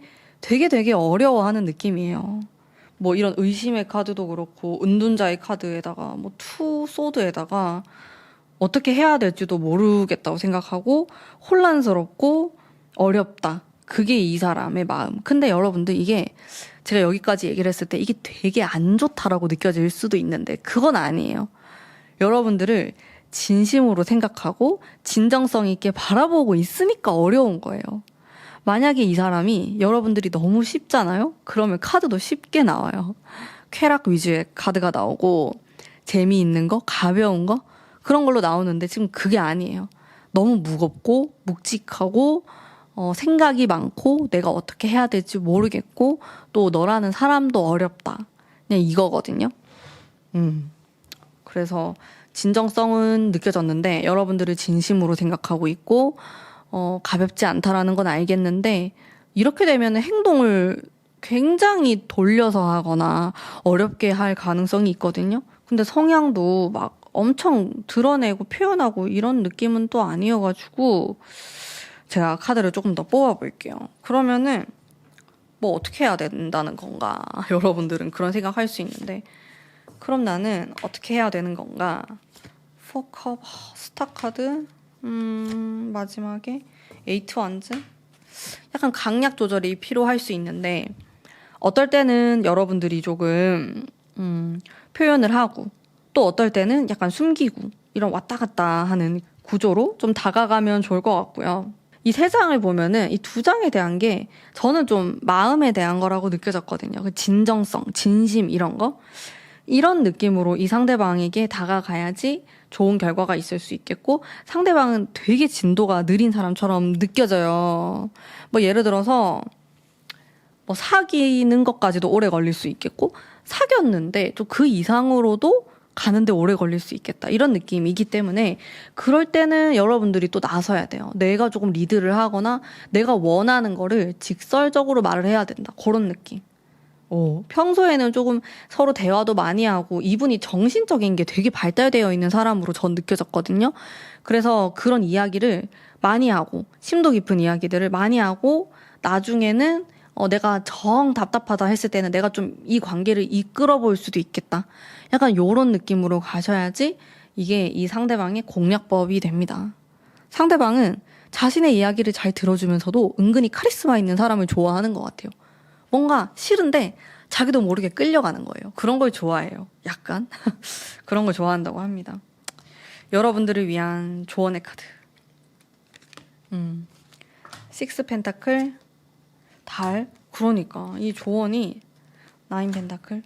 어려워하는 느낌이에요. 뭐 이런 의심의 카드도 그렇고 은둔자의 카드에다가 뭐 투 소드에다가 어떻게 해야 될지도 모르겠다고 생각하고 혼란스럽고 어렵다. 그게 이 사람의 마음. 근데 여러분들 이게 제가 여기까지 얘기를 했을 때 이게 되게 안 좋다라고 느껴질 수도 있는데 그건 아니에요. 여러분들을 진심으로 생각하고 진정성 있게 바라보고 있으니까 어려운 거예요. 만약에 이 사람이 여러분들이 너무 쉽잖아요? 그러면 카드도 쉽게 나와요. 쾌락 위주의 카드가 나오고 재미있는 거, 가벼운 거 그런 걸로 나오는데 지금 그게 아니에요. 너무 무겁고 묵직하고 생각이 많고 내가 어떻게 해야 될지 모르겠고 또 너라는 사람도 어렵다. 그냥 이거거든요. 그래서 진정성은 느껴졌는데 여러분들을 진심으로 생각하고 있고 가볍지 않다라는 건 알겠는데 이렇게 되면 행동을 굉장히 돌려서 하거나 어렵게 할 가능성이 있거든요. 근데 성향도 막 엄청 드러내고 표현하고 이런 느낌은 또 아니어가지고 제가 카드를 조금 더 뽑아볼게요. 그러면은 뭐 어떻게 해야 된다는 건가? 여러분들은 그런 생각할 수 있는데 그럼 나는 어떻게 해야 되는 건가? 포컵, 스타 카드, 마지막에 에이트 완즈? 약간 강약 조절이 필요할 수 있는데 어떨 때는 여러분들이 조금 표현을 하고 또 어떨 때는 약간 숨기고 이런 왔다 갔다 하는 구조로 좀 다가가면 좋을 것 같고요. 이 세 장을 보면은 이 두 장에 대한 게 저는 좀 마음에 대한 거라고 느껴졌거든요. 그 진정성, 진심 이런 거. 이런 느낌으로 이 상대방에게 다가가야지 좋은 결과가 있을 수 있겠고 상대방은 되게 진도가 느린 사람처럼 느껴져요. 뭐 예를 들어서 뭐 사귀는 것까지도 오래 걸릴 수 있겠고 사귀었는데 또 그 이상으로도 가는데 오래 걸릴 수 있겠다. 이런 느낌이기 때문에 그럴 때는 여러분들이 또 나서야 돼요. 내가 조금 리드를 하거나 내가 원하는 거를 직설적으로 말을 해야 된다. 그런 느낌. 평소에는 조금 서로 대화도 많이 하고 이분이 정신적인 게 되게 발달되어 있는 사람으로 전 느껴졌거든요. 그래서 그런 이야기를 많이 하고 심도 깊은 이야기들을 많이 하고 나중에는 내가 정 답답하다 했을 때는 내가 좀 이 관계를 이끌어 볼 수도 있겠다. 약간 요런 느낌으로 가셔야지 이게 이 상대방의 공략법이 됩니다. 상대방은 자신의 이야기를 잘 들어주면서도 은근히 카리스마 있는 사람을 좋아하는 것 같아요. 뭔가 싫은데 자기도 모르게 끌려가는 거예요. 그런 걸 좋아해요. 약간 그런 걸 좋아한다고 합니다. 여러분들을 위한 조언의 카드. 식스 펜타클, 달. 그러니까 이 조언이 나인 펜타클.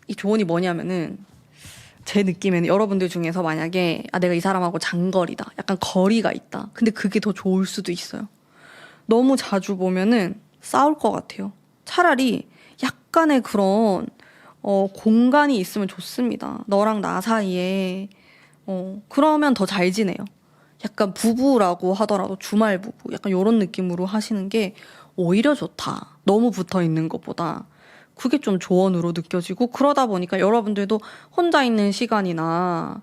이 조언이 뭐냐면은 제 느낌에는 여러분들 중에서 만약에 내가 이 사람하고 장거리다. 약간 거리가 있다. 근데 그게 더 좋을 수도 있어요. 너무 자주 보면은 싸울 것 같아요. 차라리 약간의 그런 공간이 있으면 좋습니다. 너랑 나 사이에 그러면 더 잘 지내요. 약간 부부라고 하더라도 주말 부부 약간 이런 느낌으로 하시는 게 오히려 좋다. 너무 붙어 있는 것보다 그게 좀 조언으로 느껴지고 그러다 보니까 여러분들도 혼자 있는 시간이나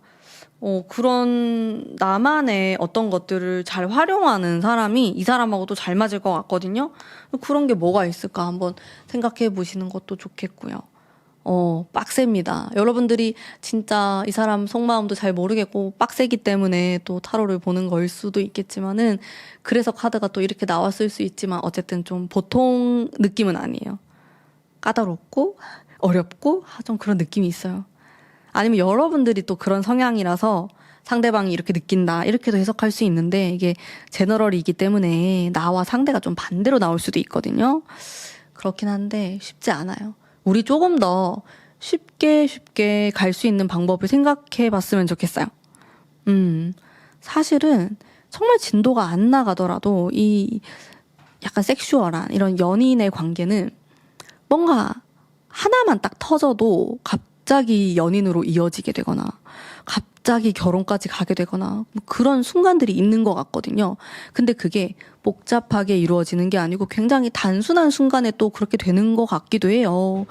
그런 나만의 어떤 것들을 잘 활용하는 사람이 이 사람하고도 잘 맞을 것 같거든요. 그런 게 뭐가 있을까 한번 생각해 보시는 것도 좋겠고요. 빡셉니다. 여러분들이 진짜 이 사람 속마음도 잘 모르겠고 빡세기 때문에 또 타로를 보는 거일 수도 있겠지만은 그래서 카드가 또 이렇게 나왔을 수 있지만 어쨌든 좀 보통 느낌은 아니에요. 까다롭고 어렵고 좀 그런 느낌이 있어요. 아니면 여러분들이 또 그런 성향이라서 상대방이 이렇게 느낀다 이렇게도 해석할 수 있는데 이게 제너럴이기 때문에 나와 상대가 좀 반대로 나올 수도 있거든요. 그렇긴 한데 쉽지 않아요. 우리 조금 더 쉽게 갈 수 있는 방법을 생각해 봤으면 좋겠어요. 사실은 정말 진도가 안 나가더라도 이 약간 섹슈얼한 이런 연인의 관계는 뭔가 하나만 딱 터져도 갑자기 연인으로 이어지게 되거나 갑자기 결혼까지 가게 되거나 뭐 그런 순간들이 있는 것 같거든요. 근데 그게 복잡하게 이루어지는 게 아니고 굉장히 단순한 순간에 또 그렇게 되는 것 같기도 해요.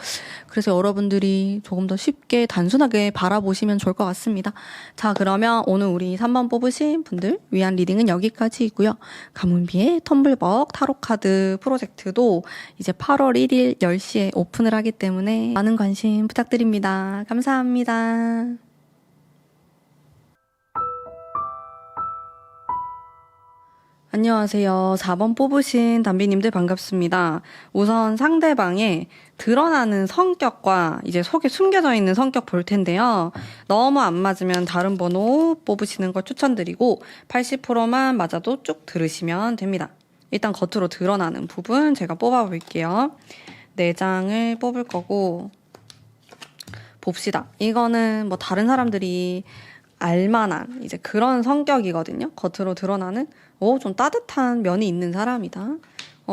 그래서 여러분들이 조금 더 쉽게 단순하게 바라보시면 좋을 것 같습니다. 자, 그러면 오늘 우리 3번 뽑으신 분들 위한 리딩은 여기까지이고요. 가문비의 텀블벅 타로카드 프로젝트도 이제 8월 1일 10시에 오픈을 하기 때문에 많은 관심 부탁드립니다. 감사합니다. 안녕하세요. 4번 뽑으신 담비님들 반갑습니다. 우선 상대방의 드러나는 성격과 이제 속에 숨겨져 있는 성격 볼 텐데요. 너무 안 맞으면 다른 번호 뽑으시는 걸 추천드리고 80%만 맞아도 쭉 들으시면 됩니다. 일단 겉으로 드러나는 부분 제가 뽑아볼게요. 4장을 뽑을 거고 봅시다. 이거는 뭐 다른 사람들이 알만한 이제 그런 성격이거든요. 겉으로 드러나는 좀 따뜻한 면이 있는 사람이다.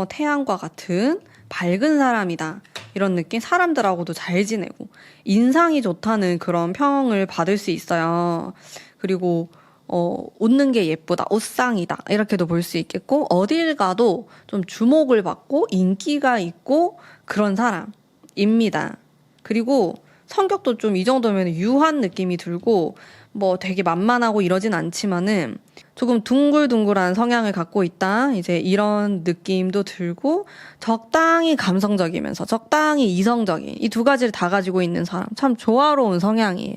태양과 같은 밝은 사람이다. 이런 느낌. 사람들하고도 잘 지내고 인상이 좋다는 그런 평을 받을 수 있어요. 그리고 웃는 게 예쁘다. 옷상이다. 이렇게도 볼 수 있겠고 어딜 가도 좀 주목을 받고 인기가 있고 그런 사람입니다. 그리고 성격도 좀 이 정도면 유한 느낌이 들고 뭐 되게 만만하고 이러진 않지만은 조금 둥글둥글한 성향을 갖고 있다. 이제 이런 느낌도 들고 적당히 감성적이면서 적당히 이성적인 이 두 가지를 다 가지고 있는 사람. 참 조화로운 성향이에요.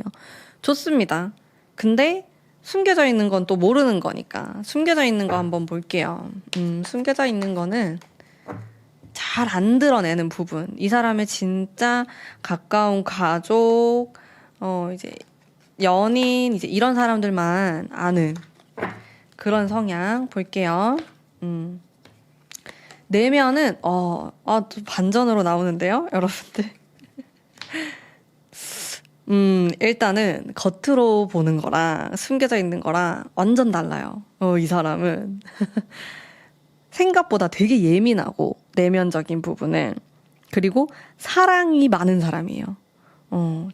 좋습니다. 근데 숨겨져 있는 건 또 모르는 거니까 숨겨져 있는 거 한번 볼게요. 숨겨져 있는 거는 잘 안 드러내는 부분. 이 사람의 진짜 가까운 가족, 이제 연인, 이제 이런 사람들만 아는 그런 성향 볼게요. 내면은, 또 반전으로 나오는데요, 여러분들. 일단은 겉으로 보는 거랑 숨겨져 있는 거랑 완전 달라요. 이 사람은. 생각보다 되게 예민하고, 내면적인 부분은. 그리고 사랑이 많은 사람이에요.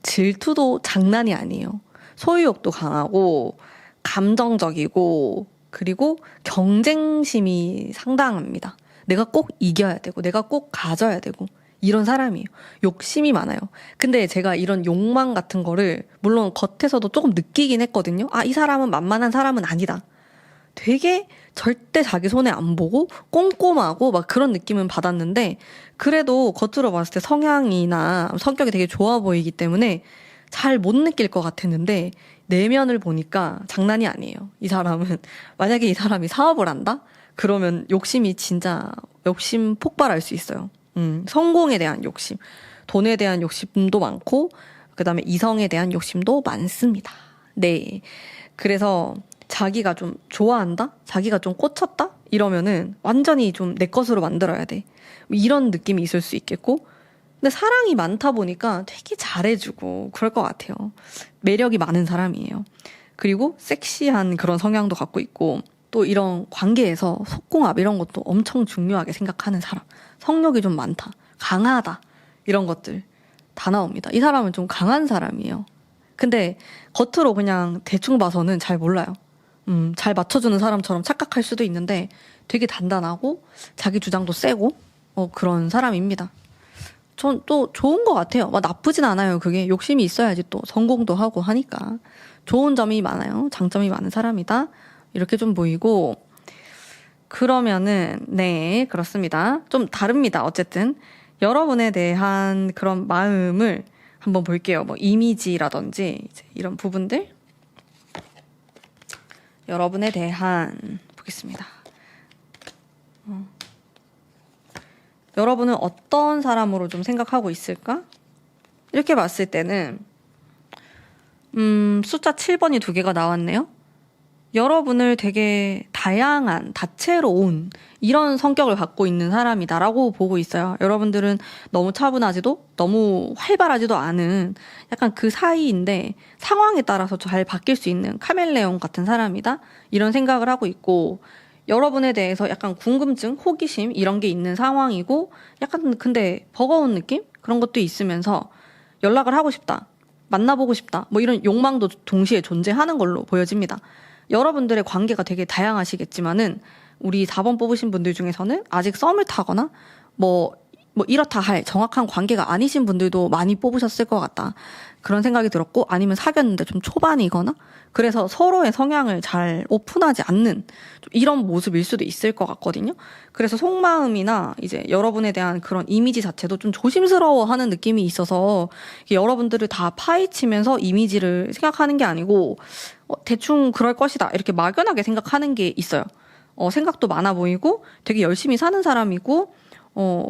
질투도 장난이 아니에요. 소유욕도 강하고, 감정적이고, 그리고 경쟁심이 상당합니다. 내가 꼭 이겨야 되고, 내가 꼭 가져야 되고, 이런 사람이에요. 욕심이 많아요. 근데 제가 이런 욕망 같은 거를, 물론 겉에서도 조금 느끼긴 했거든요. 이 사람은 만만한 사람은 아니다. 되게 절대 자기 손에 안 보고 꼼꼼하고 막 그런 느낌은 받았는데 그래도 겉으로 봤을 때 성향이나 성격이 되게 좋아 보이기 때문에 잘 못 느낄 것 같았는데 내면을 보니까 장난이 아니에요. 이 사람은 만약에 이 사람이 사업을 한다? 그러면 욕심이 진짜 욕심 폭발할 수 있어요. 성공에 대한 욕심, 돈에 대한 욕심도 많고 그다음에 이성에 대한 욕심도 많습니다. 네. 그래서 자기가 좀 좋아한다? 자기가 좀 꽂혔다? 이러면은 완전히 좀 내 것으로 만들어야 돼. 이런 느낌이 있을 수 있겠고 근데 사랑이 많다 보니까 되게 잘해주고 그럴 것 같아요. 매력이 많은 사람이에요. 그리고 섹시한 그런 성향도 갖고 있고 또 이런 관계에서 속궁합 이런 것도 엄청 중요하게 생각하는 사람. 성욕이 좀 많다. 강하다. 이런 것들 다 나옵니다. 이 사람은 좀 강한 사람이에요. 근데 겉으로 그냥 대충 봐서는 잘 몰라요. 잘 맞춰주는 사람처럼 착각할 수도 있는데 되게 단단하고 자기 주장도 세고 그런 사람입니다. 전 또 좋은 것 같아요. 막 나쁘진 않아요. 그게 욕심이 있어야지 또 성공도 하고 하니까. 좋은 점이 많아요. 장점이 많은 사람이다. 이렇게 좀 보이고 그러면은 네 그렇습니다. 좀 다릅니다. 어쨌든 여러분에 대한 그런 마음을 한번 볼게요. 뭐 이미지라든지 이제 이런 부분들 여러분에 대한 보겠습니다. 여러분은 어떤 사람으로 좀 생각하고 있을까? 이렇게 봤을 때는 숫자 7번이 두 개가 나왔네요. 여러분을 되게 다양한, 다채로운 이런 성격을 갖고 있는 사람이다라고 보고 있어요. 여러분들은 너무 차분하지도 너무 활발하지도 않은 약간 그 사이인데 상황에 따라서 잘 바뀔 수 있는 카멜레온 같은 사람이다. 이런 생각을 하고 있고 여러분에 대해서 약간 궁금증, 호기심 이런 게 있는 상황이고 약간 근데 버거운 느낌? 그런 것도 있으면서 연락을 하고 싶다. 만나보고 싶다. 뭐 이런 욕망도 동시에 존재하는 걸로 보여집니다. 여러분들의 관계가 되게 다양하시겠지만은 우리 4번 뽑으신 분들 중에서는 아직 썸을 타거나 뭐 이렇다 할 정확한 관계가 아니신 분들도 많이 뽑으셨을 것 같다. 그런 생각이 들었고 아니면 사귀었는데 좀 초반이거나 그래서 서로의 성향을 잘 오픈하지 않는 좀 이런 모습일 수도 있을 것 같거든요. 그래서 속마음이나 이제 여러분에 대한 그런 이미지 자체도 좀 조심스러워하는 느낌이 있어서 여러분들을 다 파헤치면서 이미지를 생각하는 게 아니고 대충 그럴 것이다 이렇게 막연하게 생각하는 게 있어요. 생각도 많아 보이고 되게 열심히 사는 사람이고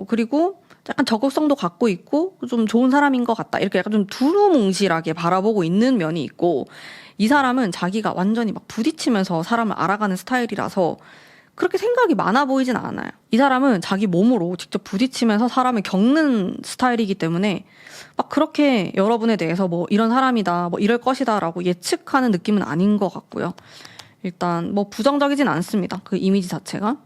그리고 약간 적극성도 갖고 있고 좀 좋은 사람인 것 같다. 이렇게 약간 좀 두루뭉실하게 바라보고 있는 면이 있고 이 사람은 자기가 완전히 막 부딪히면서 사람을 알아가는 스타일이라서 그렇게 생각이 많아 보이진 않아요. 이 사람은 자기 몸으로 직접 부딪히면서 사람을 겪는 스타일이기 때문에 막 그렇게 여러분에 대해서 뭐 이런 사람이다, 뭐 이럴 것이다라고 예측하는 느낌은 아닌 것 같고요. 일단 뭐 부정적이진 않습니다. 그 이미지 자체가.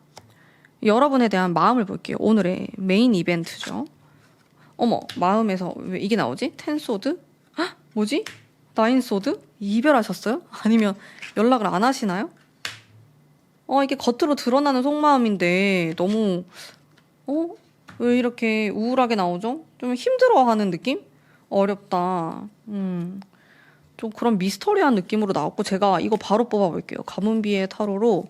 여러분에 대한 마음을 볼게요. 오늘의 메인 이벤트죠. 어머, 마음에서 왜 이게 나오지? 텐소드? 헉, 뭐지? 나인소드? 이별하셨어요? 아니면 연락을 안 하시나요? 이게 겉으로 드러나는 속마음인데 너무 왜 이렇게 우울하게 나오죠? 좀 힘들어하는 느낌? 어렵다. 좀 그런 미스터리한 느낌으로 나왔고 제가 이거 바로 뽑아볼게요. 가문비의 타로로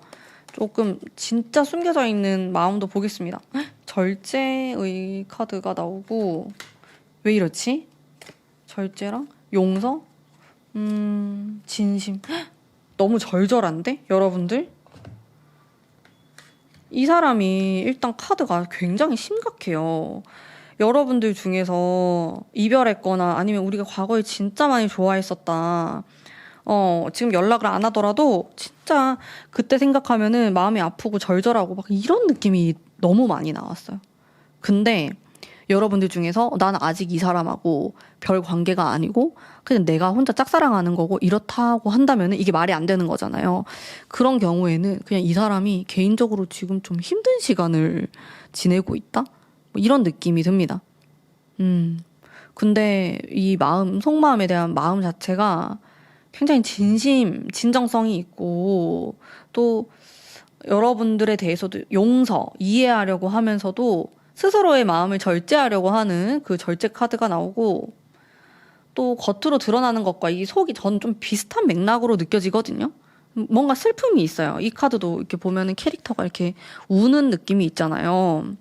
조금 진짜 숨겨져 있는 마음도 보겠습니다. 절제의 카드가 나오고 왜 이렇지? 절제랑 용서? 진심. 너무 절절한데? 여러분들? 이 사람이 일단 카드가 굉장히 심각해요. 여러분들 중에서 이별했거나 아니면 우리가 과거에 진짜 많이 좋아했었다. 지금 연락을 안 하더라도 진짜 그때 생각하면은 마음이 아프고 절절하고 막 이런 느낌이 너무 많이 나왔어요. 근데 여러분들 중에서 난 아직 이 사람하고 별 관계가 아니고 그냥 내가 혼자 짝사랑하는 거고 이렇다고 한다면은 이게 말이 안 되는 거잖아요. 그런 경우에는 그냥 이 사람이 개인적으로 지금 좀 힘든 시간을 지내고 있다? 뭐 이런 느낌이 듭니다. 근데 이 마음, 속마음에 대한 마음 자체가 굉장히 진정성이 있고 또 여러분들에 대해서도 용서, 이해하려고 하면서도 스스로의 마음을 절제하려고 하는 그 절제 카드가 나오고 또 겉으로 드러나는 것과 이 속이 전 좀 비슷한 맥락으로 느껴지거든요. 뭔가 슬픔이 있어요. 이 카드도 이렇게 보면은 캐릭터가 이렇게 우는 느낌이 있잖아요.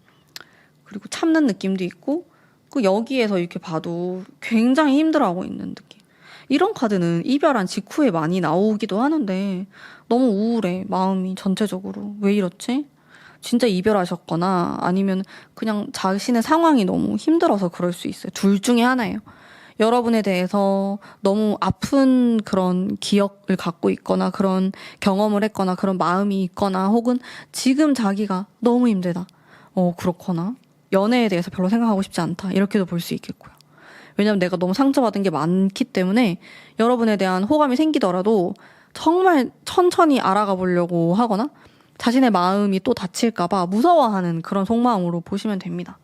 그리고 참는 느낌도 있고 그 여기에서 이렇게 봐도 굉장히 힘들어하고 있는 느낌. 이런 카드는 이별한 직후에 많이 나오기도 하는데 너무 우울해, 마음이 전체적으로. 왜 이렇지? 진짜 이별하셨거나 아니면 그냥 자신의 상황이 너무 힘들어서 그럴 수 있어요. 둘 중에 하나예요. 여러분에 대해서 너무 아픈 그런 기억을 갖고 있거나 그런 경험을 했거나 그런 마음이 있거나 혹은 지금 자기가 너무 힘들다. 그렇거나 연애에 대해서 별로 생각하고 싶지 않다. 이렇게도 볼 수 있겠고요. 왜냐면 내가 너무 상처받은 게 많기 때문에 여러분에 대한 호감이 생기더라도 정말 천천히 알아가 보려고 하거나 자신의 마음이 또 다칠까봐 무서워하는 그런 속마음으로 보시면 됩니다.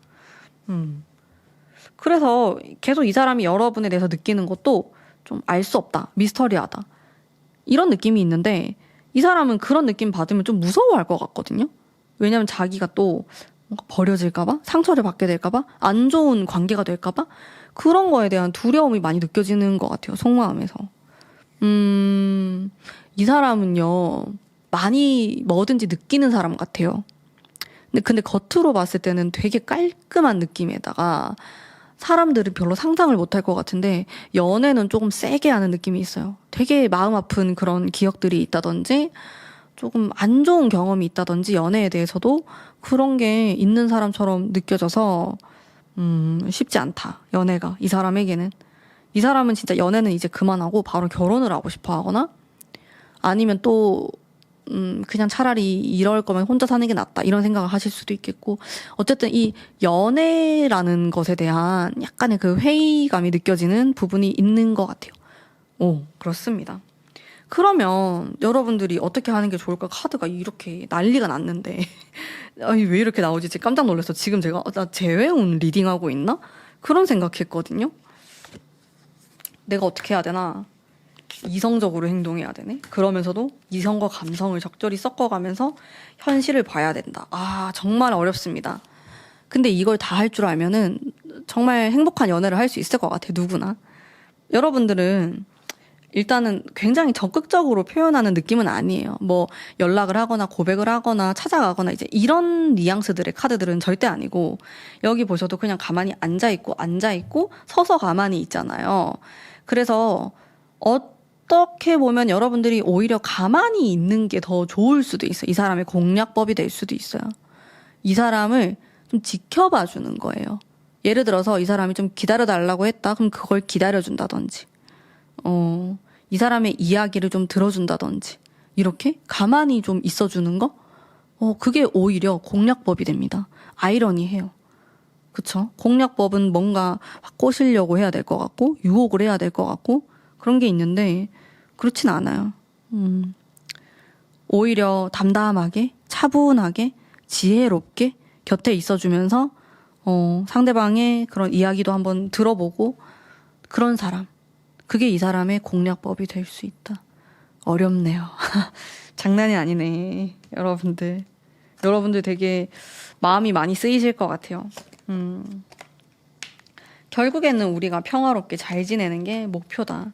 그래서 계속 이 사람이 여러분에 대해서 느끼는 것도 좀 알 수 없다. 미스터리하다. 이런 느낌이 있는데 이 사람은 그런 느낌 받으면 좀 무서워할 것 같거든요. 왜냐면 자기가 또 뭔가 버려질까봐? 상처를 받게 될까봐? 안 좋은 관계가 될까봐? 그런 거에 대한 두려움이 많이 느껴지는 것 같아요. 속마음에서. 이 사람은요, 많이 뭐든지 느끼는 사람 같아요. 근데 겉으로 봤을 때는 되게 깔끔한 느낌에다가 사람들은 별로 상상을 못할 것 같은데 연애는 조금 세게 하는 느낌이 있어요. 되게 마음 아픈 그런 기억들이 있다든지 조금 안 좋은 경험이 있다든지 연애에 대해서도 그런 게 있는 사람처럼 느껴져서 쉽지 않다. 연애가 이 사람에게는. 이 사람은 진짜 연애는 이제 그만하고 바로 결혼을 하고 싶어 하거나 아니면 또 그냥 차라리 이럴 거면 혼자 사는 게 낫다 이런 생각을 하실 수도 있겠고 어쨌든 이 연애라는 것에 대한 약간의 그 회의감이 느껴지는 부분이 있는 것 같아요. 오, 그렇습니다. 그러면 여러분들이 어떻게 하는 게 좋을까? 카드가 이렇게 난리가 났는데 아니 왜 이렇게 나오지? 깜짝 놀랐어. 지금 제가 나 재회운 리딩하고 있나? 그런 생각했거든요. 내가 어떻게 해야 되나? 이성적으로 행동해야 되네. 그러면서도 이성과 감성을 적절히 섞어가면서 현실을 봐야 된다. 아, 정말 어렵습니다. 근데 이걸 다 할 줄 알면은 정말 행복한 연애를 할 수 있을 것 같아요. 누구나. 여러분들은 일단은 굉장히 적극적으로 표현하는 느낌은 아니에요. 뭐 연락을 하거나 고백을 하거나 찾아가거나 이제 이런 뉘앙스들의 카드들은 절대 아니고 여기 보셔도 그냥 가만히 앉아있고 서서 가만히 있잖아요. 그래서 어떻게 보면 여러분들이 오히려 가만히 있는 게 더 좋을 수도 있어요. 이 사람의 공략법이 될 수도 있어요. 이 사람을 좀 지켜봐 주는 거예요. 예를 들어서 이 사람이 좀 기다려달라고 했다. 그럼 그걸 기다려준다든지. 이 사람의 이야기를 좀 들어준다든지 이렇게 가만히 좀 있어주는 거? 그게 오히려 공략법이 됩니다. 아이러니해요. 그쵸? 공략법은 뭔가 확 꼬시려고 해야 될 것 같고 유혹을 해야 될 것 같고 그런 게 있는데 그렇진 않아요. 오히려 담담하게 차분하게 지혜롭게 곁에 있어주면서 상대방의 그런 이야기도 한번 들어보고 그런 사람 그게 이 사람의 공략법이 될 수 있다. 어렵네요. 장난이 아니네. 여러분들 되게 마음이 많이 쓰이실 것 같아요. 결국에는 우리가 평화롭게 잘 지내는 게 목표다.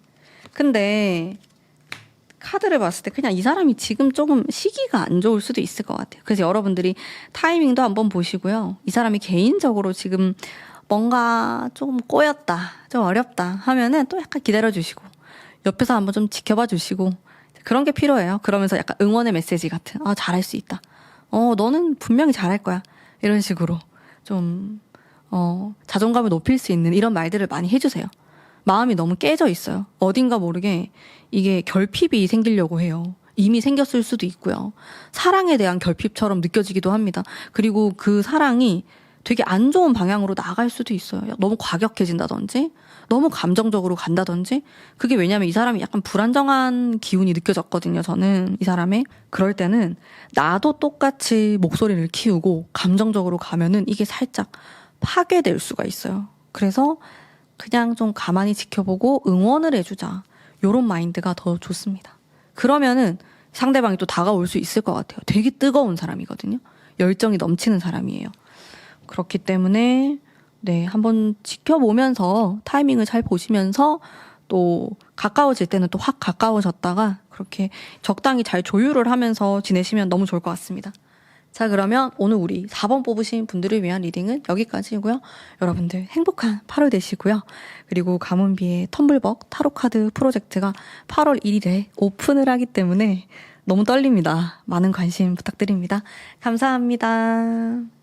근데 카드를 봤을 때 그냥 이 사람이 지금 조금 시기가 안 좋을 수도 있을 것 같아요. 그래서 여러분들이 타이밍도 한번 보시고요. 이 사람이 개인적으로 지금 뭔가 조금 꼬였다, 좀 어렵다 하면은 또 약간 기다려주시고 옆에서 한번 좀 지켜봐 주시고 그런 게 필요해요. 그러면서 약간 응원의 메시지 같은 잘할 수 있다. 너는 분명히 잘할 거야. 이런 식으로 좀 자존감을 높일 수 있는 이런 말들을 많이 해주세요. 마음이 너무 깨져 있어요. 어딘가 모르게 이게 결핍이 생기려고 해요. 이미 생겼을 수도 있고요. 사랑에 대한 결핍처럼 느껴지기도 합니다. 그리고 그 사랑이 되게 안 좋은 방향으로 나갈 수도 있어요. 너무 과격해진다든지 너무 감정적으로 간다든지 그게 왜냐면 이 사람이 약간 불안정한 기운이 느껴졌거든요. 저는 이 사람의 그럴 때는 나도 똑같이 목소리를 키우고 감정적으로 가면은 이게 살짝 파괴될 수가 있어요. 그래서 그냥 좀 가만히 지켜보고 응원을 해주자. 요런 마인드가 더 좋습니다. 그러면은 상대방이 또 다가올 수 있을 것 같아요. 되게 뜨거운 사람이거든요. 열정이 넘치는 사람이에요. 그렇기 때문에 한번 지켜보면서 타이밍을 잘 보시면서 또 가까워질 때는 또 확 가까워졌다가 그렇게 적당히 잘 조율을 하면서 지내시면 너무 좋을 것 같습니다. 자, 그러면 오늘 우리 4번 뽑으신 분들을 위한 리딩은 여기까지고요. 여러분들 행복한 8월 되시고요. 그리고 가문비의 텀블벅 타로카드 프로젝트가 8월 1일에 오픈을 하기 때문에 너무 떨립니다. 많은 관심 부탁드립니다. 감사합니다.